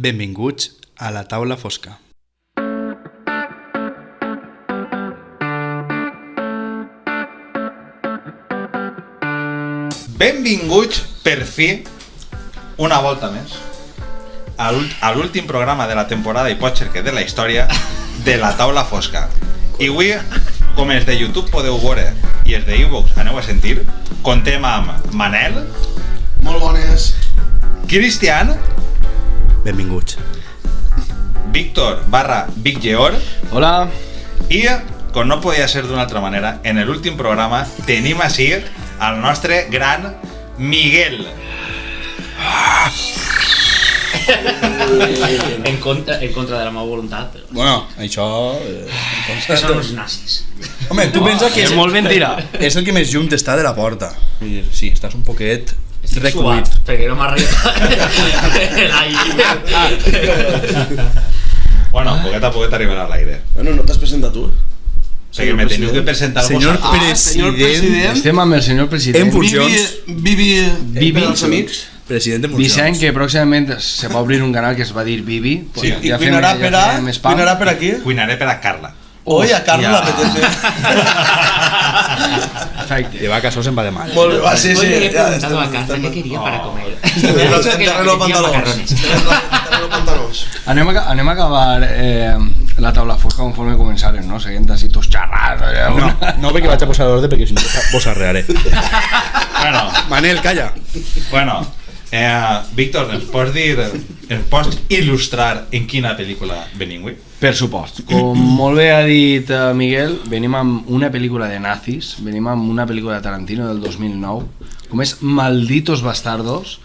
Benvinguts a la taula fosca. Benvinguts, per fi, una volta més, a l'últim programa de la temporada i potser que de la història de la taula fosca. I avui, com els de YouTube podeu veure i els de iVoox aneu a sentir, contem amb Manel. Molt bones. Cristian. Benvinguts. Víctor / Vic Geor. Hola. I, com no podia ser d'una altra manera, en l'últim programa tenim així el nostre gran Miguel. En contra de la meva voluntat, però... Bueno, això... que són els nazis. Home, tu penses que és molt mentira. És el que més lluny t'està de la porta. Vull dir, sí, estàs un poquet Estic recuit. suat, perquè no m'ha arribat l'aire. Bueno, poquet a poquet arribarà a l'aire. Bueno, no t'has presentat tu? Perquè me teniu que presentar Senyor vosaltres. senyor president. Estem amb el senyor president. En funcions. Vivi per als amics. President de funcions. Vicent, que pròximament se va obrir un canal que es va dir Vivi. Sí. I cuinarà per aquí? Cuinaré per a Carla. Oi, a Carla l'apetece. Perfecte. De vaca se'n va de mal. Molt bé, va, sí, Hoy sí. le he ja preguntado a estem- Carla estem- qué quería para comer. Terreno pantalons. Terreno pantalons. Anem a acabar la taula fosca conforme començaren, no? Seguint així tots xerrats. No, perquè vaig a posar l'ordre perquè si no vos arrearé. Bueno, Manel, calla. Víctor, ens pots il·lustrar en quina pel·lícula venim avui? Per supost. Com molt bé ha dit Miguel, venim amb una pel·lícula de nazis, venim amb una pel·lícula de Tarantino del 2009, com és Malditos Bastardos,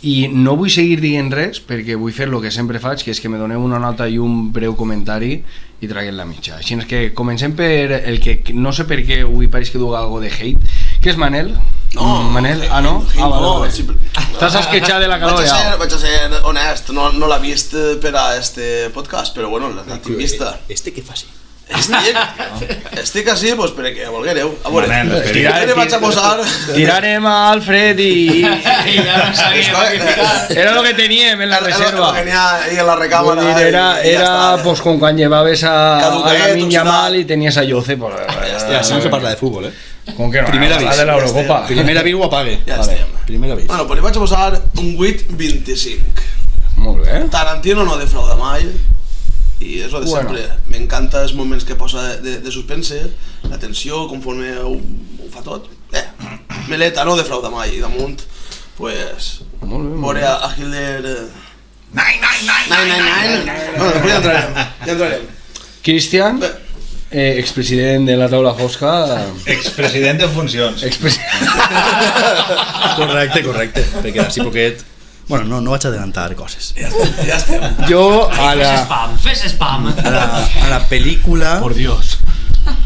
i no vull seguir dient res perquè vull fer el que sempre faig, que és que me doneu una nota i un breu comentari i traguem la mitja. Així és que comencem per el que no sé per què avui pareix que duga algo de hate. Què és Manel? No, Manel? Ah, no? Ah, vale. Estàs a esquetxar de la calor ja. Vaig a ser honest, no l'ha vist per a este podcast, però bueno, l'ha tinc vista. Què faci? Estic així, doncs perquè volguereu. A veure, Manel, què vaig a posar? Tirarem a Alfred i... Era Era lo que teníem en la reserva. Lo que n'hi ha ahí en la recàmera. Vull dir, era pues con quan llevaves a Caduquet, Lamine Yamal opcional. y tenías a Yoce, pues... Ja, si no se parla de futbol, ¿Con qué no? Primera La vez. de la Eurocopa. Primera vez ho apague. Ja estem. Primera vez. Bueno, pues li vaig a posar un 8-25. Molt bé. Tarantino no defrauda mai. I és lo de Bueno. sempre. M'encanta els moments que posa de suspense, la tensió, conforme ho fa tot. Meleta no defrauda mai. I damunt, pues... Molt bé, molt veure bé. a Hitler... Nine. Bueno, després ja entrarem. Cristian, expresident de la taula fosca... Expresident en funcions. Correcte, perquè així poquet... Bueno, no vaig adelantar coses. Ja estem. Jo a Fes spam. la pel·lícula Por Dios.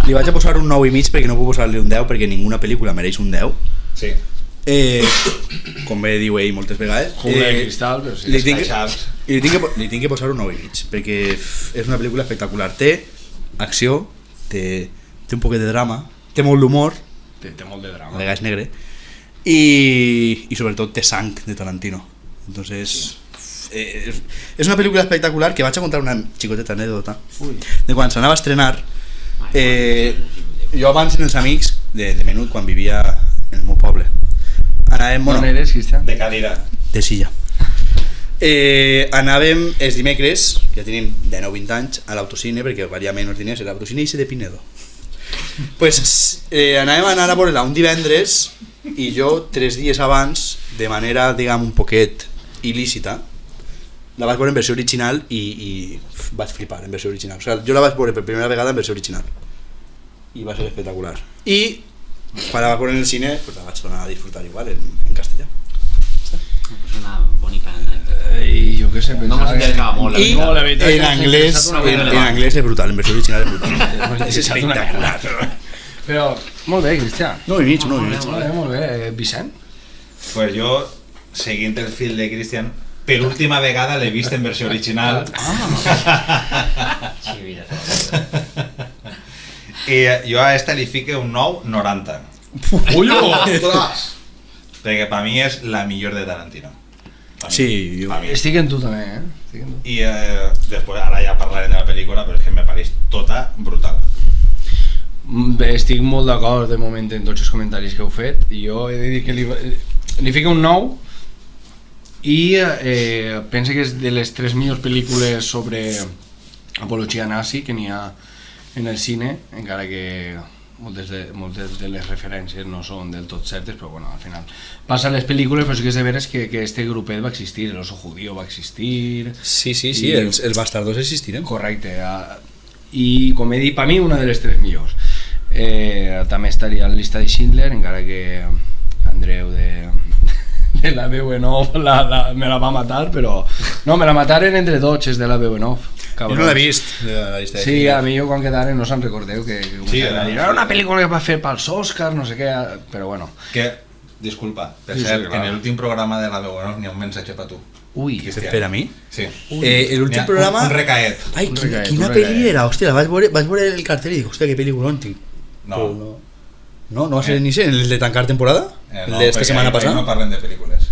li vaig a posar un 9,5 perquè no puc posar-li un 10 perquè ninguna pel·lícula mereix un 10. Sí. Com bé diu ell moltes vegades. Jungla de cristal, però sí. Li tinc, Escaixats. li tinc que posar un 9,5 perquè és una pel·lícula espectacular. Té acció, té un poquet de drama, té molt d'humor, Té molt de a drama. vegades negre, i sobretot té sang de Tarantino. Entonces és una pel·lícula espectacular que vaig a contar una xicoteta anèdota de quan s'anava a estrenar. Jo abans amb els amics de menut, quan vivia en el meu poble, anàvem, On eres, Cristian? De cadira. de Silla, anàvem els dimecres, que ja tenim 19-20 anys, a l'autocine, perquè valia menys diners, l'autocine de Pinedo. Pues anàvem a anar a veure-la un divendres i jo 3 dies abans, de manera, diguem, un poquet il·lícita, la vaig veure en versió original i vaig flipar en versió original. O sigui, jo la vaig veure per primera vegada en versió original i va ser espectacular. I quan la vaig veure en el cine, pues la vaig tornar a disfrutar igual en castellà. És una bonica anècdota. I jo què sé, No pensava mos interessava molt, la I veritat. la veritat és en que anglès, s'ha interessat una en anglès és brutal, en versió original és brutal. És espectacular. Però, molt bé, Cristian. No, i mig. Molt bé. Vicent? Pues jo, seguint el fil de Cristian, per última vegada l'he vist en versió original. Sí, mira. I jo a esta li fique un 9,90. Ostres! Perquè per mi és la millor de Tarantino. Sí, jo... Estic en tu també, Estic en tu. I després, ara ja parlarem de la pel·lícula, però és que me pareix tota brutal. Estic molt d'acord de moment en tots els comentaris que heu fet. Jo he de dir que li fico un 9 i penso que és de les 3 millors pel·lícules sobre apologia nazi que n'hi ha en el cine, encara que moltes de les referències no són del tot certes, però bueno, al final passa les pel·lícules, però sí que és de veres que este grupet va existir, el oso judío va existir. Sí, I- els bastardos existiren. Correcte, i com he dit, per mi una de les 3 millors. També estaria en la llista de Schindler, encara que Andreu de la veu en off me la va matar, però no, me la mataren entre tots, és de la veu en off. Jo no l'he vist, la llista de Sí, Schindler. a mi jo quan quedaren no se'n recordeu que Sí, era una pel·lícula que va fer pels Oscars, no sé què, però bueno. Que, disculpa, per Sí, sí, cert, clar. en l'últim programa de la veu n'hi ha un mensatge per tu. Ui, Cristian. Per a mi? Sí. L'últim N'hi ha programa... Un recaet. Ai, Un quina, recaet, quina un pel·li recaet. era? Hòstia, vaig veure el cartell i dic, hòstia, que pel·lículon tinc. No. Però no va ser l'inici, el de tancar temporada? El No, d'esta perquè setmana ahí passada? no parlen de pel·lícules.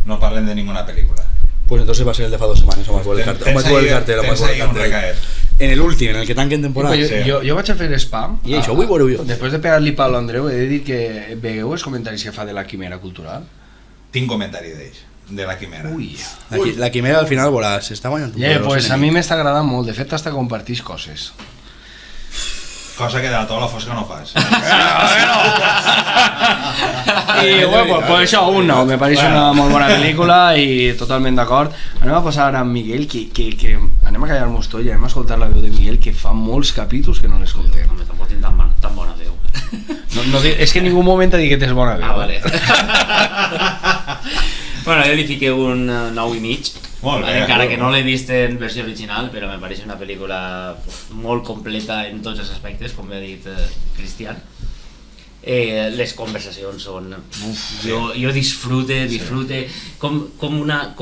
No parlen de ninguna pel·lícula. Pues entonces va a ser el de fa 2 setmanes, on vaig veure el cartell. Tens ahí un recaet. En l'últim, en el que tanquen temporada. jo vaig a fer spam. I això ho vull veure jo. Després de pegar-li pal a l'Andreu, he de dir que veieu els comentaris que fa de la quimera cultural? Tinc comentari d'ells, de la quimera. Ui. La quimera al final veuràs, està guanyant un poderós Pues a enemic. mi m'està agradant molt, de fet hasta compartís coses. Cosa que de la taula fosca no fas. I bueno, pues això, un 9, me pareix una molt bona pel·lícula i totalment d'acord. Anem a passar ara amb Miguel, que anem a callar-nos tot i anem a escoltar la veu de Miguel, que fa molts capítols que no l'escoltem. Home, tampoc tinc tan bona veu. És que en ningú moment ha dit que tens bona veu. Vale. Bueno, jo li fiqué un 9 i mig. Molt bé, Encara molt que bé. no l'he vist en versió original, però me pareix una pel·lícula molt completa en tots els aspectes, com ha dit Cristian. Les conversacions són... Jo disfrute, com una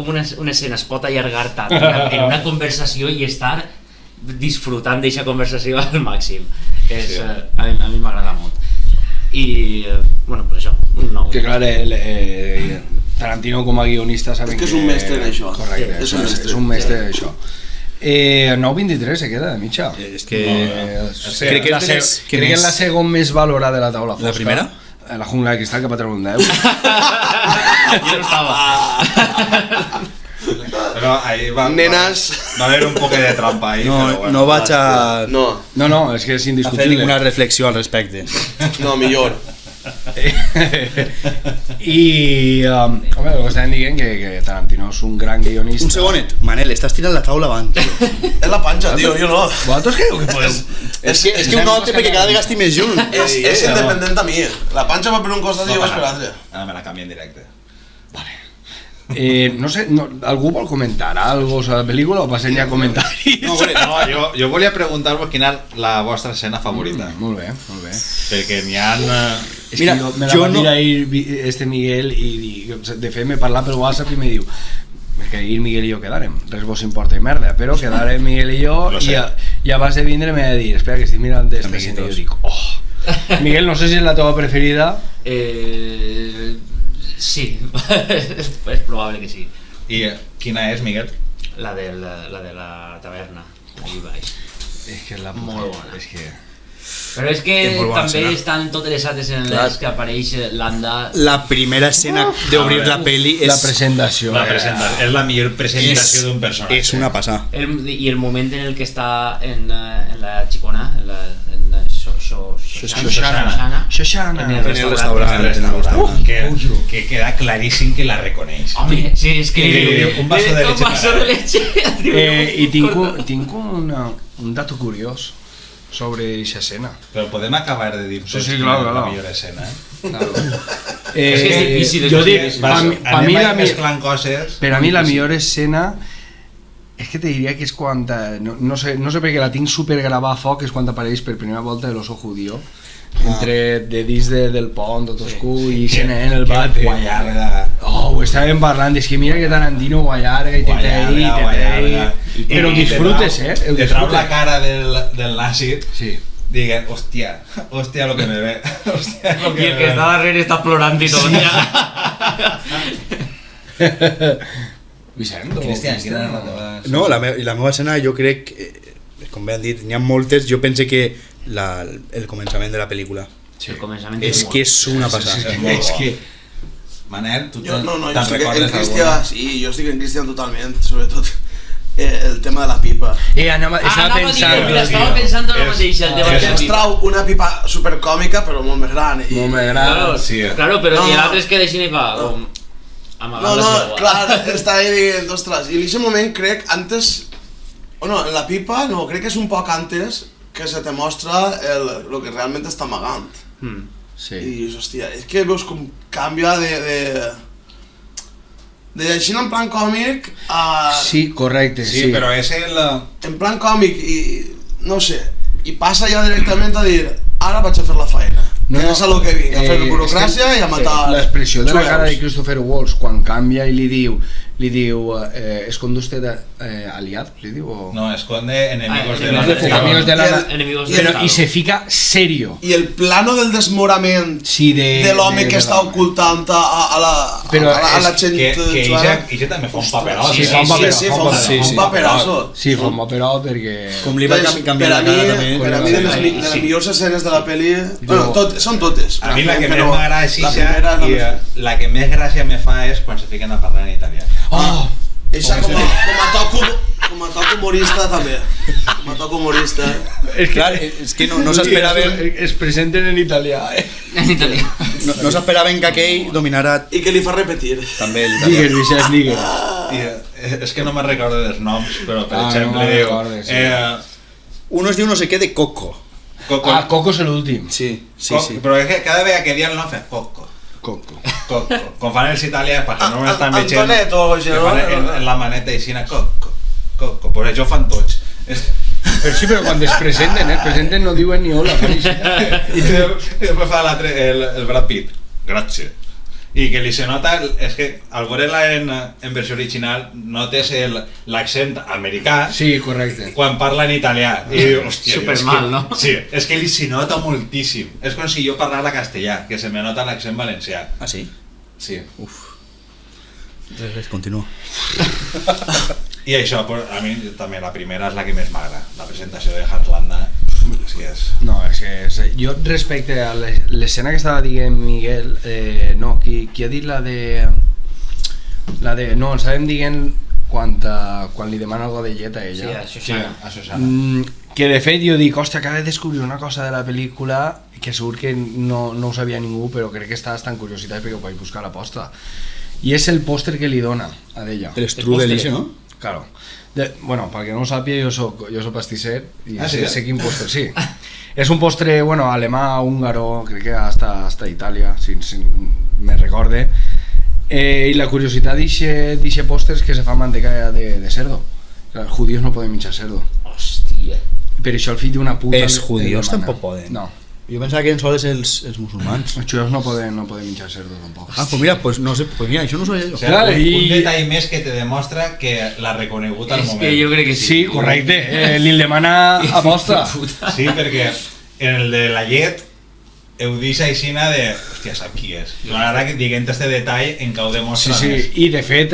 escena es pot allargar tant en una conversació i estar disfrutant d'aquesta conversació al màxim. A mi m'agrada molt. I, bueno, pues això, un 9. Que clar, Tarantino com a guionista saben És que és un mestre en això. Correcte, És un mestre. és un mestre d'això. 9.23 se queda de mitja. És que... Crec que és la segon més valorada de la taula fosca. La primera? La jungla de cristal, que va treure un 10. Jo no estava. Però ahí va haver un poc de trampa ahí. No, però bueno. no vaig a No, És que és fer indiscutible. ninguna reflexió al respecte. no, millor. I, home, ho estàvem dient que Tarantino és un gran guionista. Un segonet. Manel, estàs tirant la taula avant, tio. És la panxa, tio, jo no. Vosaltres creieu que podeu... És que ho note perquè cada vegada estic més junt. És independent a mi. La panxa va per un costat i jo vaig per l'altre. Ara me la canvio en directe. No sé, algú vol comentar algo sobre la pel·lícula o passem ja a comentaris? No, jo volia preguntar-vos quina és la vostra escena favorita. Molt bé. Perquè n'hi ha... És Mira, que me la jo va no- dir ahir este Miguel i de fet me parla per WhatsApp i me diu és que ahir Miguel i jo quedarem, res vos importa i merda, però quedarem Miguel i jo Lo sé. i abans de vindre m'ha de dir, espera que estic mirant esta escena i jo dic, oh, Miguel, no sé si és la teva preferida. Sí, és probable que sí. I quina és, Miguel? La de la taverna, allí baix. És que és la Molt bona. És que... Però és que És molt bona també escena. estan totes les altres en Clar. les que apareix l'Anda. La primera escena d'obrir la peli és... La presentació. La presentació. És la millor presentació d'un personatge. És una passada. I el moment en el que està en la xicona, Xoxana. en el En el restaurant. restaurant. Que queda claríssim que la reconeix. Home, sí, és que Que li diu, un vaso de leche Un vaso de leche. Diu, I no, tinc un dato curiós sobre aquesta escena. Però podem acabar de dir Sí, tots sí, quina clar, és la clar. millor escena, És que és difícil, és jo molt dic, difícil. pa mi la mesclant coses. per a mi la millor escena és que te diria que és quan no sé per què la tinc super gravada a foc, és quan apareix per primera volta l'oso judío entre de dins del pont tot oscur i se nen el bate. Ho estàvem parlant, és que mira que Tarantino ho allarga i te té però ho disfrutes, ho Te trau la disfrutes. cara del nazi, Sí. diguen, hòstia lo que me ve. Hòstia lo I que el me que ve. està darrere està plorant i tot, ja. Vicent o Cristian, Cristian? quina era la teva... No, la meva escena jo crec, com bé han dit, n'hi ha moltes, jo pense que el començament de la pel·lícula El començament és que és una passada. És que... Manel, tu Jo, no, jo te'n estic en recordes Cristian, alguna? sí, jo estic en Cristian totalment, sobretot el tema de la pipa. Estava pensant... Mira, estava pensant en la mateixa, el debat de la Es pipa. trau una pipa supercòmica però molt més gran. Molt més gran. Claro, Sí. claro, però No, i no. l'altre es queda així i fa... Com, amagant No, la no, seva. clar, està ahí dient, ostres, i en aquest moment crec, antes, o no, en la pipa, no, crec que és un poc antes que se te mostra el que realment està amagant. Sí. I, hòstia, és que veus com canvia de així en plan còmic a... Sí, correcte, Sí, però és el... En plan còmic i, no sé, i passa ja directament a dir, ara vaig a fer la feina. No, és a lo que vinc, a fer burocràcia i a matar... L'expressió de la jueus. cara de Christopher Waltz quan canvia i li diu ¿esconde usted aliado? ¿Le diu? O... No, esconde enemigos de la enemigos de- nación. Amigos de la... I el- Enemigos I del el- Estado. Y se fica serio. I el plano del desmorament Sí, de l'home que està l'home. ocultant a la gent Que jueva. ella també fa un paperot. Sí, fa un paperot, sí, fa un paperot. fa un paperazo. Sí, fa un paperot perquè... Com li va canviar la cara també. Per a mi, de les millors escenes de la pel·li... Bueno, són totes. A mi la que més però m'agrada la és primera i la que més gràcia me fa és quan se fiquen a parlar en italià. Oh! Eixa com a toc humorista també. Com a toc humorista. Clar, és que no s'esperaven Es presenten en italià, En italià. no s'esperaven que aquell dominara I que li fa repetir. també l'italià. Digues, Vicent, digues. És que no me'n recordo dels noms, però per Ah, exemple no me'n diu... recordes, sí. Uno es diu no sé què de Coco. Coco, Coco és l'últim. Sí, Però és que cada vegada que diuen el nom fa Coco. Coco. Coco. Com fan els italians, perquè no estan veient... Antonet o que això, fan en la maneta i així, Coco. Coco, pues això ho fan tots. Però sí, però quan es presenten no diuen ni hola. I després fa l'altre, el Brad Pitt. Grazie. I que li se nota, és que al veure-la en versió original notes l'accent americà Sí, correcte. quan parla en italià. I diu, hòstia, Supermal, no? Sí, és que li se nota moltíssim. És com si jo parlara castellà, que se me nota l'accent valencià. Ah, sí? Sí. Res, continua. I això, pues, a mi també la primera és la que més m'agrada. La presentació de Heartlanda, sí és... No, és que jo respecte a l'escena que estava dient Miguel, no, qui ha dit la de... No, estàvem dient quan li demana algo de llet a Sí, ella. això Sí, sí. a Susana. Que de fet jo dic, hòstia, acabo de descobrir una cosa de la pel·lícula que segur que no ho sabia ningú, però crec que està bastant curiositat perquè ho vaig buscar a la posta. I és el pòster que li dona a d'ella. El strudel ixe, no? Claro. Bueno, perquè no ho sàpiga, jo soc pastisser i Ah, sí? sé quin postre, sí. És un postre, bueno, alemà, húngaro, crec que hasta Itàlia, si me recorde. I la curiositat d'eixe postre és que se fa manteca de cerdo. Els judíos no poden menjar cerdo. Hòstia. Per això el fill d'una puta... Els li judíos demana. tampoc poden. No, Jo pensava que eren sols els musulmans. els jueus no poden menjar cerdo tampoc. Ah, pues mira, pues no sé, pues mira, això no ho sabia jo. O sigui, Clar, un i- detall més que te demostra que l'ha reconegut al És moment. que jo crec que sí. Sí, correcte, li demana aposta. Sí, perquè en el de la llet ho deixa aixina de... Hòstia, sap qui és. Ara que diguent este detall en cau Sí, demostra sí, més. i de fet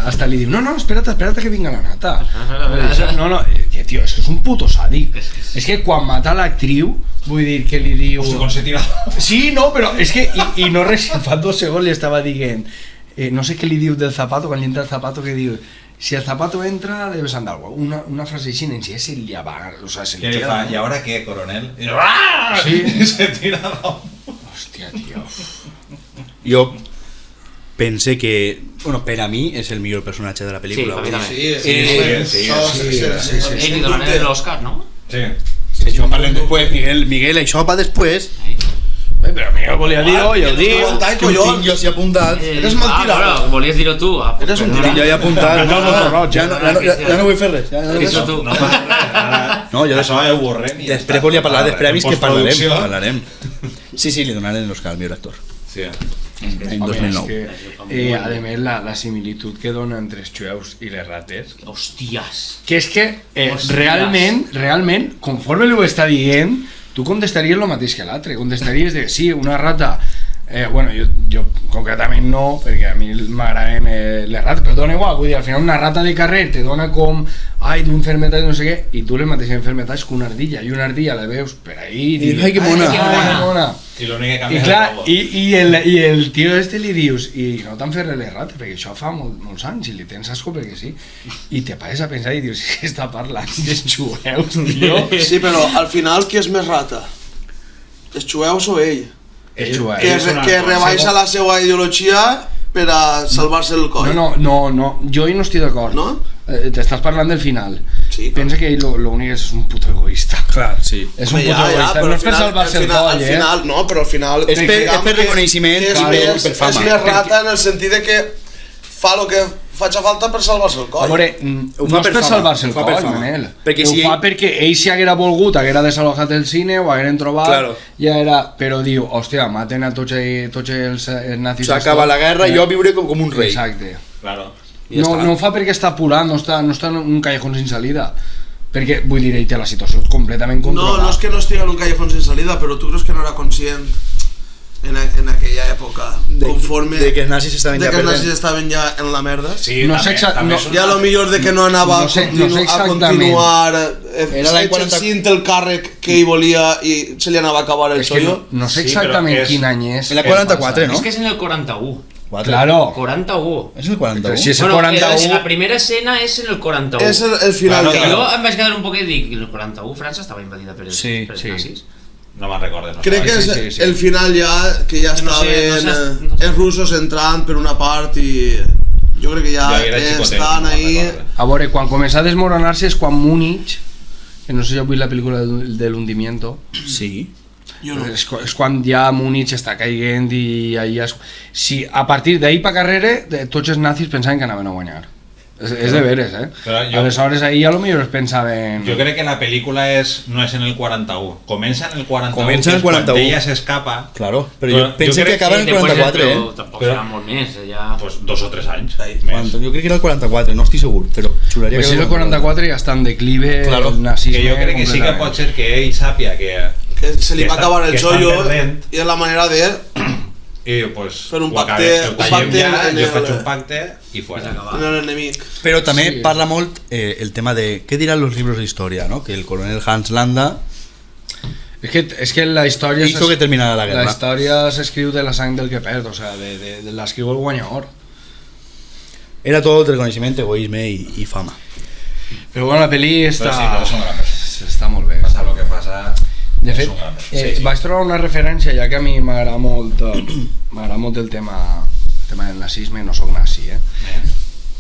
hasta li diu, no, espera't que vinga la nata. No, que tio, és que és un puto sàdic. És que quan mata l'actriu, vull dir que li diu... Hòstia, com se tira... Sí, no, però és que, i no res, fa 2 segons li estava dient, no sé què li diu del zapato, quan li entra el zapato, que diu, si el zapato entra, debes andar. Una frase així, en si se li va, o sea, se Que li li fa, queda. ¿y ahora qué, coronel? Y, ¡ah! Sí. Y se tira la... Hòstia, tio. Jo pense que, bueno, per a mi és el millor personatge de la pel·lícula. Sí, per mi també. Sí, Ell li donaran l'Òscar, no? Sí. Això parlem després, Miguel, això va després. Però Miguel volia dir-ho, ja ho dic. Aguantai, Que ho collons. tinc jo així apuntat. Eres mentidero. Ah, bueno, volies dir-ho tu. Ah, Eres un Ho tinc jo ahí apuntat. Ja no vull fer res. Això tu. No passa res. Ara, No, jo això ho borrem i ja Després està. volia parlar dels premis que Postproducció. parlarem. Sí, li donarem l'Oscar al millor actor. Sí. L'any Home, 2009. és que, a més, la similitud que dona entre els jueus i les rates, Hòsties. que és que Hòsties. realment, conforme li ho està dient, tu contestaries el mateix que l'altre, contestaries de, sí, una rata Bueno, jo concretament no, perquè a mi m'agraden les rates, però dona igual, vull dir, al final una rata de carrer te dona com, ai, tu enfermetats, no sé què, i tu les mateixes enfermetats que una ardilla, i una ardilla la veus per ahí, i ai, que mona. que mona. I l'únic que I canvia és clar, el logo. i el tio este li dius, i no t'han fet les rates, perquè això fa molts anys, i li tens asco perquè sí, i te pares a pensar i dius, si està parlant dels xueus, tio. Sí, però al final qui és més rata? Els xueus o ell? Els xueus. Que rebaixa la seva ideologia per a salvar-se el coll. No, jo hi no estic d'acord. No? T'estàs parlant del final. Sí, Pensa que ell l'únic és un puto egoista. Clar, sí. És un puto egoista, no és per salvar-se el coll, al final, no, però al final... És per reconeixement és per fama. És més rata en el sentit de que fa el que faci falta per salvar-se el A coll. veure, Ho no fa és per per fama, salvar-se el ho fa per coll, fama. Manel. Perquè Ho si fa ell- perquè ell si haguera volgut, haguera desalojat el cine, ho hagueren trobat, Claro. ja era... Però diu, hòstia, maten a tots els nazis. S'acaba la guerra i jo viuré com un rei. Exacte. Claro. Ja està. No ho fa perquè està apurant, no està en un callejón sin salida. Perquè, vull dir, ell té la situació completament controlada. No és que no estigui en un callejón sin salida, però tu creus que no era conscient en aquella època, conforme... De que els nazis estaven de ja que els nazis perdent. estaven ja en la merda. Sí, No també, sé exa- també no- és una- Ja lo millor de que no anava No sé a exactament. continuar Era l'any 40. exercint el càrrec que ell volia i se li anava a acabar el És que xollo. no sé Sí, exactament però és- quin any és. En la 44, no? És que és en el 41. Claro. 41. És el 41? Si és el Bueno, 41... la primera escena és en el 41. És el final. Claro, I claro. jo em vaig quedar un poc i dic, en el 41 França estava invadida per els, Sí, per els sí. nazis. No me'n recorde. No Crec que és sí. el final ja, que ja No sé, estaven no sé. els russos entrant per una part i jo crec que ja Jo era xicotet, estan no me'n ahí. recorde. A veure, quan comença a desmoronar-se és quan Múnich, que no sé si heu vist la pel·lícula de l'hundimiento, Sí. Jo no. és quan ja Múnich està caient i allà si a partir d'ahir pa carrere tots els nazis pensaven que anaven a guanyar. És de veres, Però jo- Aleshores ahir a lo millor es pensaven... Jo crec que la pel·lícula no és en el 41. Comença en el 41. Comença en el que és quan 41. ella s'escapa. Claro, però Però jo penso jo que crec acaba en el després, 44, però tampoc Però- serà molt més, ja... Pues 2 o 3 anys. Ahí. Més. Jo crec que era el 44, no estic segur, però xuraria Pues si que és el 44 ja està en declive Claro. el nazisme Que jo crec que sí que completament. pot ser que ell sàpia que Que se li que va està- acabar el que estan xollo perdent. i és la manera de... i pues Fer un ho pacte- acabem, ho un tallem pacte ja, en jo el- faig un pacte i fora. en l'enemic. Però també Sí. parla molt el tema de què diran los libros de història, no? Que el coronel Hans Landa És que la història... hizo que terminara la La guerra. història s'escriu de la sang del que perd, o sea, de l'escriu el guanyador. Era tot reconeixement, egoisme i fama. Però bueno, la pel·li està... Però sí, però és un gran personatge. Està molt bé. Passa el que passa. De és fet, un gran personatge. Sí. vaig trobar una referència, ja que a mi m'agrada molt el tema del nazisme, no sóc nazi,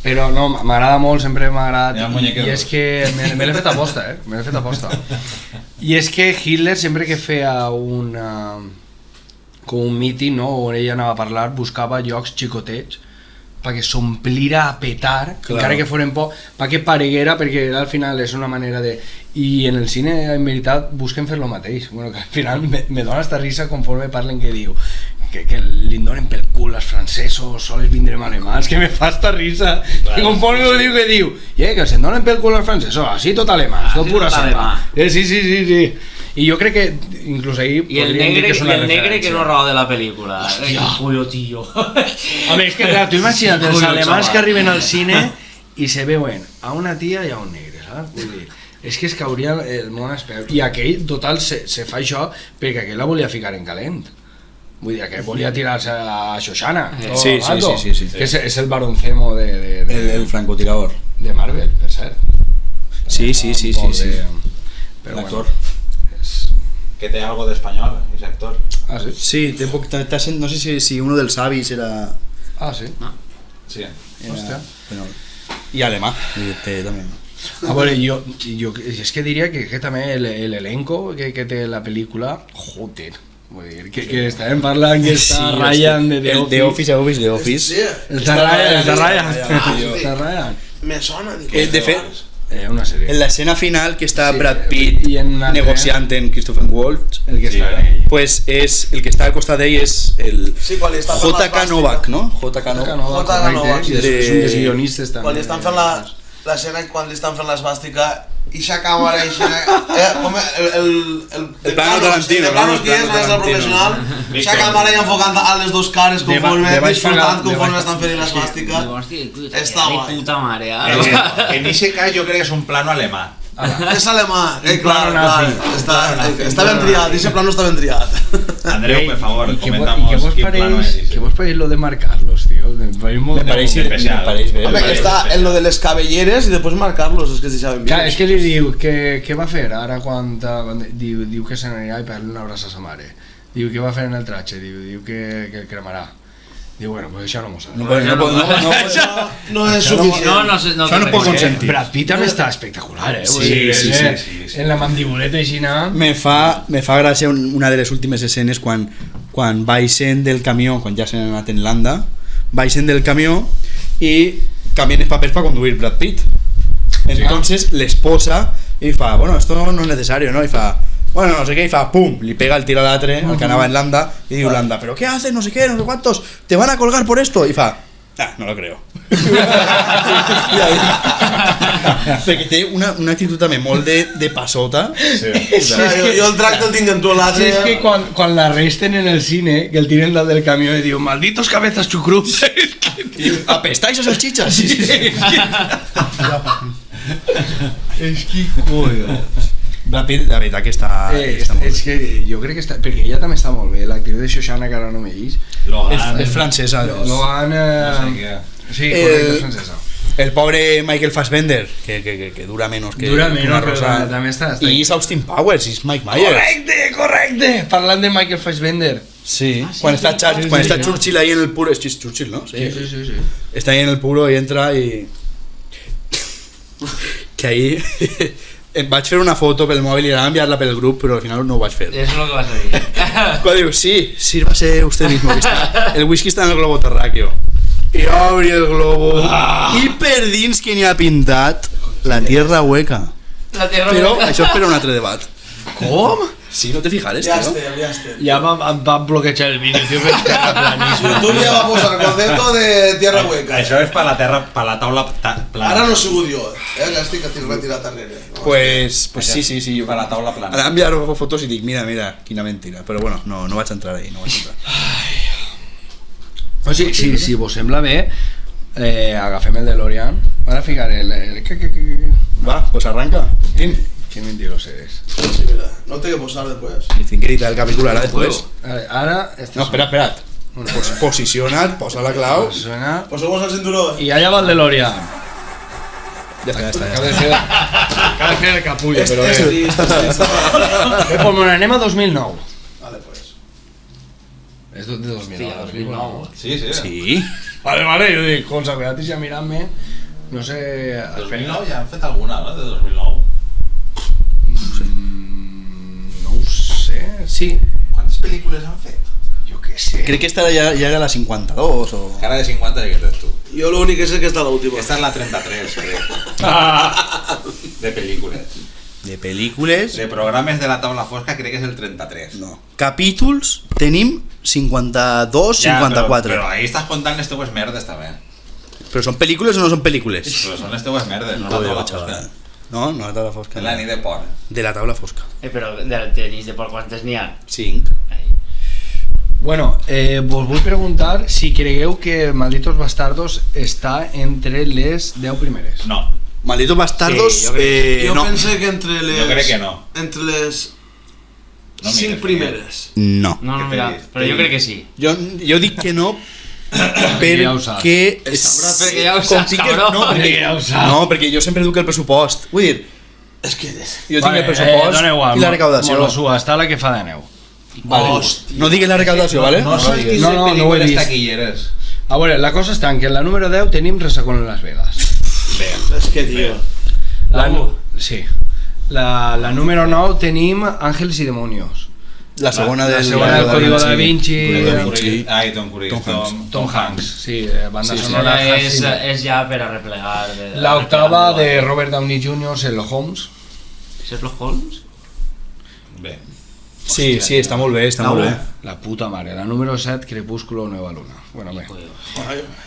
però no, m'agrada molt, sempre m'ha Hi ha agradat, muñequeros. i és que me l'he fet aposta, me l'he fet aposta. I és que Hitler sempre que feia com un míting, no, on ell anava a parlar, buscava llocs xicotets perquè s'omplira a petar, Claro. encara que foren por, perquè pareguera, perquè al final és una manera de... I en el cine, en veritat, busquen fer lo mateix. Bueno, que al final me dona esta risa conforme parlen que diu que li donen pel cul als francesos, sols vindrem alemans, que me fa esta risa. Claro, I conforme ho diu que diu, que se'n donen pel cul als francesos, així tot alemans, tot Així pura tot samba. alemà. Sí. I jo crec que inclús ahir I el podríem dir negre, que és i una el negre que no referència. roba de la pel·lícula. Pollo, tío. Home, és que clar, tu imagina't els Uy, alemans chaval. que arriben al cine i se veuen a una tia i a un negre, saps? Vull dir, és que es cauria el món espeu. I aquell, total, se fa això perquè aquell la volia ficar en calent. Vull dir, aquell volia tirar-se a Xoxana. tot Sí, el sí, rato. sí, sí. Que és el baroncemo El francotirador. de Marvel, per cert. Sí. Un poc de- Però L'actor. bueno, és... Que té algo d'espanyol, ese actor. Ah, sí? Sí, no sé si uno dels avis era... Ah, sí? Sí. Hòstia. Però, i alemà, té també. A veure, jo és que diria que també l'elenco que té la pel·lícula, joder, vull dir, que estàvem parlant que està Ryan de The Office. The Office. Sí, Està Ryan. Sí. Està Ryan. me sona. Dic, De fet, Una sèrie. en l'escena final que està Sí, Brad Pitt i en una- negociant en Christopher Waltz, El que Sí, està en ell. pues és el que està al costat d'ell és el Sí, quan li estan fent J.K. l'esvàstica. Novak, no? J.K. Novak. J.K. Novak, és un dels guionistes també. Quan li estan fent l'escena quan li estan fent l'esvàstica ixa càmera, com el plano Tarantino, el plano que és, plano la Tarantino. professional, ixa càmera i enfocant a les dos cares conforme, disfrutant conforme estan fent l'esmàstica. Està guai. Puta mare, En ese cas jo crec que és un plano alemà. És alemà, clar, nazi. està ben triat, ixe plano està ben triat. Andreu, per favor, ¿Y qué comentamos vos quin plano és pareix, ese. qué vos pareix lo de marcarlos, tío? Me pareix molt... Me pareix especial. bé. Home, està en lo de les cabelleres i després marcar-los, és que es deixaven Clar, bien. és que li diu, què va fer ara quan diu que se n'anirà i pegar-li una abraça a sa mare. Diu, què va fer en el tratge? Diu que el cremarà. Diu, bueno, pues això no m'ho sabe. Això no és suficient. Això no pot consentir. Brad Pitt també està espectacular, eh? Vull Sí, dir, sí, sí. En la mandibuleta aixina... Me fa gràcia una de les últimes escenes quan baixen del camió, quan ja s'han anat en Landa, baixen del camió i canvien els papers para conduir Brad Pitt. Entonces les posa y fa, bueno, esto no es necesario, ¿no? Y fa, bueno, no sé qué, y fa, pum, le pega el tiro al atre, al que anava en Landa, y diu Landa, ¿pero qué haces? No sé qué, no sé cuántos, te van a colgar por esto. Y fa, no lo creo. Perquè té una actitud també molt de passota. Jo el tracte el tinc en tu a Sí, l'altre. és que quan l'arresten en el cine, que el tiren dalt del camió i diu, malditos cabezas chucrut. Apestáis a salchichas. Sí. És que coño. Brad Pitt, la veritat que està molt És bé. que jo crec que està... Perquè ella també està molt bé, l'actriu de Shoshana, que ara no me llis. Logan. És francesa. Logan... No sé què. Sí, correcte, és francesa. El pobre Michael Fassbender, que dura menos que Dura una menos, rosa. però també està... I és Austin Powers, és Mike Myers. Correcte! Parlant de Michael Fassbender. Sí, quan està Churchill ahí en el puro... És Churchill, ¿no? Sí. Está ahí en el puro y entra y... que ahí... em vaig fer una foto pel mòbil i anava a enviar-la pel grup, però al final no ho vaig fer. Eso es lo que vas a decir. Cuando digo, sí, sírvase usted mismo, que está, el whisky está en el globo terráqueo. I obri el globo i per dins que n'hi ha pintat la tierra hueca. La tierra Però hueca. això és per a un altre debat. Com? Sí, no te fijares, Ja tio? estem. Ja em va bloquejar el vídeo, tio, perquè era planíssim. YouTube ja va posar el concepte de tierra hueca. Això és per la terra, per la taula plana. Ara no he sigut jo, ja estic retirat darrere. Pues sí. Per la taula plana. Anava a enviar fotos i dic, mira, quina mentira. Però bueno, no vaig entrar ahí, no vaig entrar. O sigui, si vos sembla bé, agafem el DeLorean. Van a ficar el... Va, pues arranca. Tim. Qué mentiroso eres. Sí, mira, no té que posar després. Y tiene que editar el capítulo ahora después. Ara... No, espera. Pues posiciona't, posa la clau. Suena... Poseu-vos el cinturó. I allà va el DeLorean. Ja està. Cal fer el capullo, però bé. Sí, està. Pues bueno, anem a 2009. Vale, pues. És de 2009. Hòstia, 2009. Sí. Sí. Vale, jo dic, con Sabeatis ja mirant-me, no sé... 2009 ja han fet alguna, no? De 2009. No ho sé, sí, Quantes pel·lícules han fet? jo què sé. Crec que esta ya era la 52 o... Cara de 50 que tens tu. Jo l'únic que sé que està l'última. Esta és la 33, crec. De pel·lícules. De pel·lícules... De programes de la taula fosca crec que és el 33. No. Capítols tenim 52, 54. Però ahí estàs contant les teues merdes també. Però són pel·lícules o no són pel·lícules? Però són les teues merdes, no la taula fosca. No, la taula fosca. És la nit de por. De la taula fosca. Però de tenis de por quantes n'hi ha? 5. Ai. Bueno, vos vull preguntar si cregueu que Malditos Bastardos està entre les 10 primeres. No. Malditos Bastardos... Sí, jo crec- Jo no. pense que entre les... Jo crec que no. Entre les... No 5 mires, primeres. No. No, Què mira, te però jo crec que sí. Jo dic que no Ja ho saps. perquè... Perquè ja ho com saps, tinc que- cabró. No, perquè, Ja ho saps. no, perquè jo sempre duc el pressupost. Vull dir, És que... jo tinc el pressupost dona igual, i la recaudació. Molt sua, està la que fa de neu. Vale. No digues la recaudació, ¿vale? No sé digues. qui No, no ho he vist. taquilleres. A veure, la cosa està en que en la número 10 tenim Resacón en Las Vegas. És que, tio... Sí. La número 9 tenim Ángeles y Demonios. La segona del... del Código Da Vinci. Código Da Vinci. Ai, Tom Cruise. Tom Hanks. Tom Hanks, sí, banda Sí, sí. sonora. És, Hans Zimmer. és ja per a replegar. La octava de Robert Downey Jr., Sherlock Holmes. Sherlock Holmes? Bé. Sí, està molt bé, està molt bé. La puta mare. La número 7, Crepúsculo, Nueva Luna. Bueno, bé.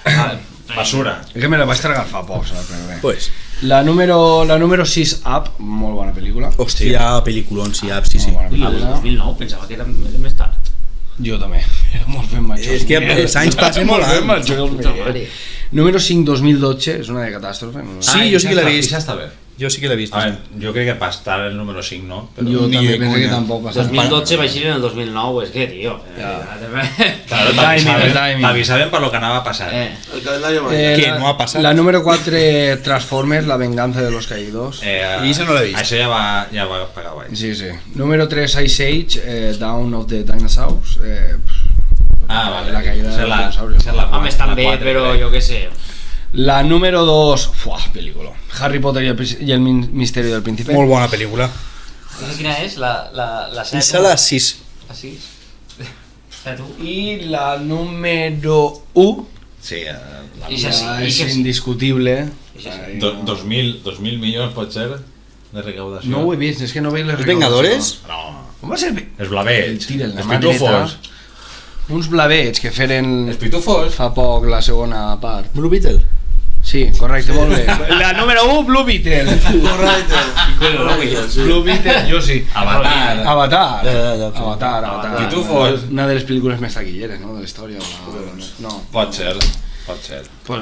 Ah, Basura. És que me la vaig tragar fa poc, saps? Però bé. Pues, La número 6, Up, molt bona pel·lícula. Hòstia, pel·lículons, sí, sí, sí. Molt bona Ui, la del pel·lícula. 2009 pensava que era més tard. Jo també, era molt ben matxós. És que els anys passen molt ben volant. matxós, Puta Miguel. mare. Número 5, 2012, és una de catàstrofe. No? Sí, jo sí que l'he vist. Això està bé. Jo sí que l'he vist. A veure, jo crec que per estar el número 5, no? Però... Jo Ni també de penso que conya. tampoc passa. 2012 va eixir en el 2009, és que, tio... Claro, timing. t'avisaven per lo que anava passant. El calendari maya. Que no ha passat. La número 4, Transformers, La venganza de los caídos. I això no l'he vist. Això ja va pegar baix. Sí, sí. Número 3, Ice Age, Dawn of the Dinosaurs. Vale. La caída Esa de la- los dinosaurios. esa la- Home, estan la bé, quatre, però crec. jo què sé. La número 2, película. Harry Potter y el misterio del príncipe. Molt bona pel·lícula. Aquesta quina és? La 7? Issa la 6. La 6? Tu? Y la número 1, Sí, Ixa sí, es ixa sí. indiscutible. Ixa sí. Ai, 2.000 milions pot ser de recaudació. No ho he vist, és que no veig les Els Vengadores? No, Com va ser? els blavets, Tira la els mà pitufos. Uns blavets que feren Els pitufos. fa poc la segona part. Blue Beetle. Sí, correcte, molt bé. La número 1, Blue Beetle. Correcte. Blue Beetle, jo sí. Avatar. Avatar. Ja. Avatar. Pitufos. Una de les pel·lícules més taquilleres, no?, de la història. No. Pot ser. Pues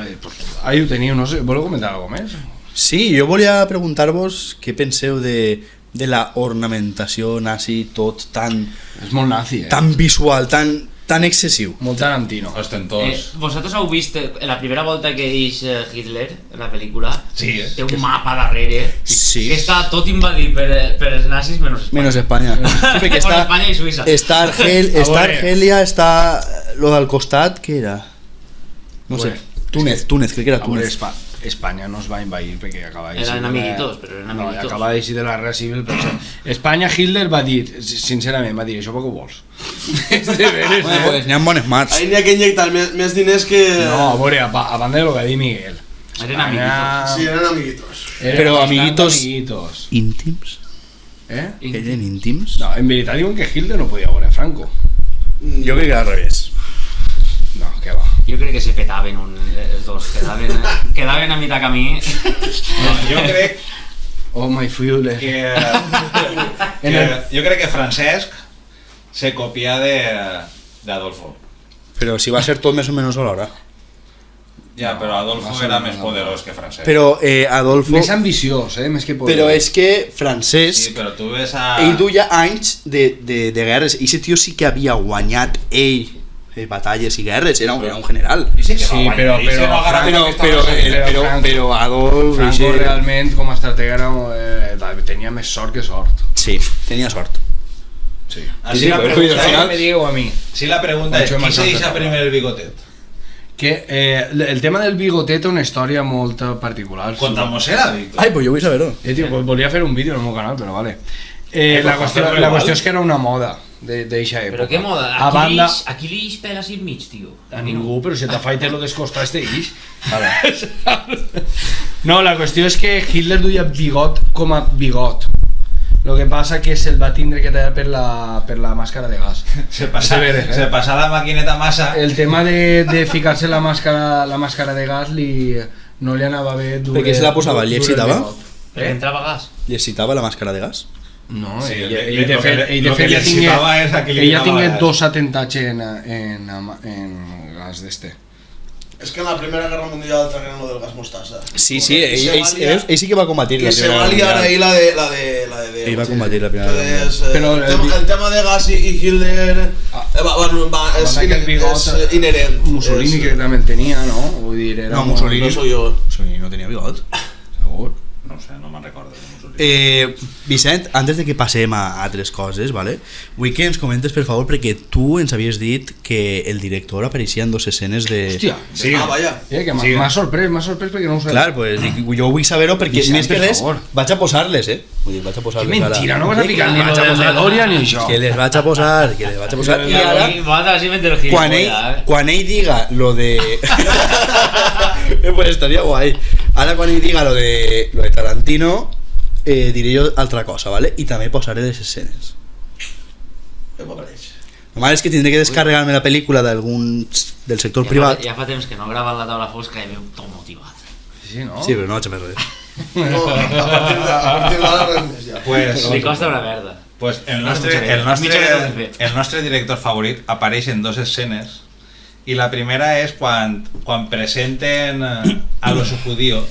ahí ho teniu, no sé. Voleu comentar alguna cosa més? Sí, jo volia preguntar-vos què penseu de la ornamentació nazi, tot tan, És molt nazi, tan visual, tan excessiu. Molt Tarantino. Ostentós. Vosaltres heu vist la primera volta que eix Hitler en la pel·lícula? Sí, Té un mapa darrere Sí. que està tot invadit per els nazis menys Espanya. Menos Espanya. Sí, perquè Bueno, està, Espanya i Suïssa. està, està veure. Argelia, està lo del costat, què era? No sé. Bueno, Túnez, crec que era A veure, Túnez. Espanya no es va invadir perquè acaba Eren de amiguitos, però eren No, amiguitos. acaba d'eixir de la guerra civil, però Espanya, Hitler va dir, sincerament, va dir, això per què ho vols? És de veres, Bueno, pues n'hi ha bones mars. Ahí n'hi ha que injectar més diners que... No, a veure, a banda de lo que ha dit Miguel. Eren amiguitos. Sí, eren amiguitos. Però bastant amiguitos- amiguitos. Íntims? Eh? Eren íntims? No, en veritat diuen que Hitler no podia veure a Franco. Jo crec que al revés. No, què va. Jo crec que se petaven els dos, quedaven a mitjà camí. No, jo crec Oh my Führer. que jo crec que Francesc se copia de Adolfo. Però si va ser tot més o menys a l'hora. Ja, però Adolfo era més poderós que Francesc. Però Adolfo... Més ambiciós, més que poder. Però és que Francesc... Sí, però tu ves a... Ell duia anys de guerres. I aquest tio sí que havia guanyat batalles i guerres. Era un general. I sí que Sí, va guanyar, i si no agarra Però Adolf... Franco sí, realment com a estratega tenia més sort que sort. Sí, tenia sort. Sí. Així la Al pregunta, final- me digueu a mi. si la pregunta és, Això qui m'ha se deixa saltat. primer el bigotet? Que el tema del bigotet té una història molt particular. Contra Mosera, Víctor. Ai, pues jo vull saber-ho. Tio, volia fer un vídeo en el meu canal, però vale. però La fem-lo qüestió igual. és que era una moda d'eixa època. Però què moda? A banda... Aquí li ix peles i mig, tio. A ningú, però si t'afaite lo descostats te ix. No, la qüestió és que Hitler duia bigot com a bigot. Lo que passa que se'l va tindre que tallar per la màscara de gas. Se pasa, De veres, se pasa la maquineta massa. El tema de ficar-se la màscara de gas no li anava bé dur Per què se la posava? Li dur el excitava? bigot. Perquè entrava gas. Li excitava la màscara de gas? No, Sí, ell de fet lo que li ja excitava és a que li ella donava tingué gas. 2 atentats en gas d'este. És que en la Primera Guerra Mundial tragueren lo del gas mostassa. Sí, sí, Que se va liar- ell sí que va combatir Que la se Primera va liar Guerra ahí Mundial. la de Déu. Ell va combatir la Primera Guerra Mundial. Entonces, Però el tema de gas i Hitler és inherent. Mussolini que també en tenia, no? Vull dir, era No, molt- Mussolini- No soy yo. Mussolini no tenia bigot. Segur. No sé, no me'n recordo de Mussolini. Vicent, antes de que passem a altres coses, ¿vale? Vull que ens comentes, per favor, perquè tu ens havies dit que el director apareixia en 2 escenes de... Hòstia, Sí. Ah, vaya. que Sí. m'ha sorprès perquè no ho sé. Clar, pues, jo vull saber-ho perquè, Vicent, més que per res, favor. vaig a posar-les, Vull dir, vaig a Que posar-les mentira, no vas a ficar ni Vaig lo a del posar- DeLorean ni això. Que les vaig a posar, I ara, Vosaltres sí meter el quan gilipollas, ell diga lo de... pues estaria guai. Ara quan ell diga lo de Tarantino, diré jo altra cosa, ¿vale? I també posaré les escenes. Què m'apareix? Normal és que tindré que descarregar-me la pel·lícula del sector privat. Ja fa temps que no graven la taula fosca i veu tot motivat. Sí, no? Sí, però no vaig a fer res. No, a partir d'ara res més ja. Pues, Li costa una merda. pues el nostre director favorit apareix en 2 escenes i la primera és quan presenten a l'oso judío,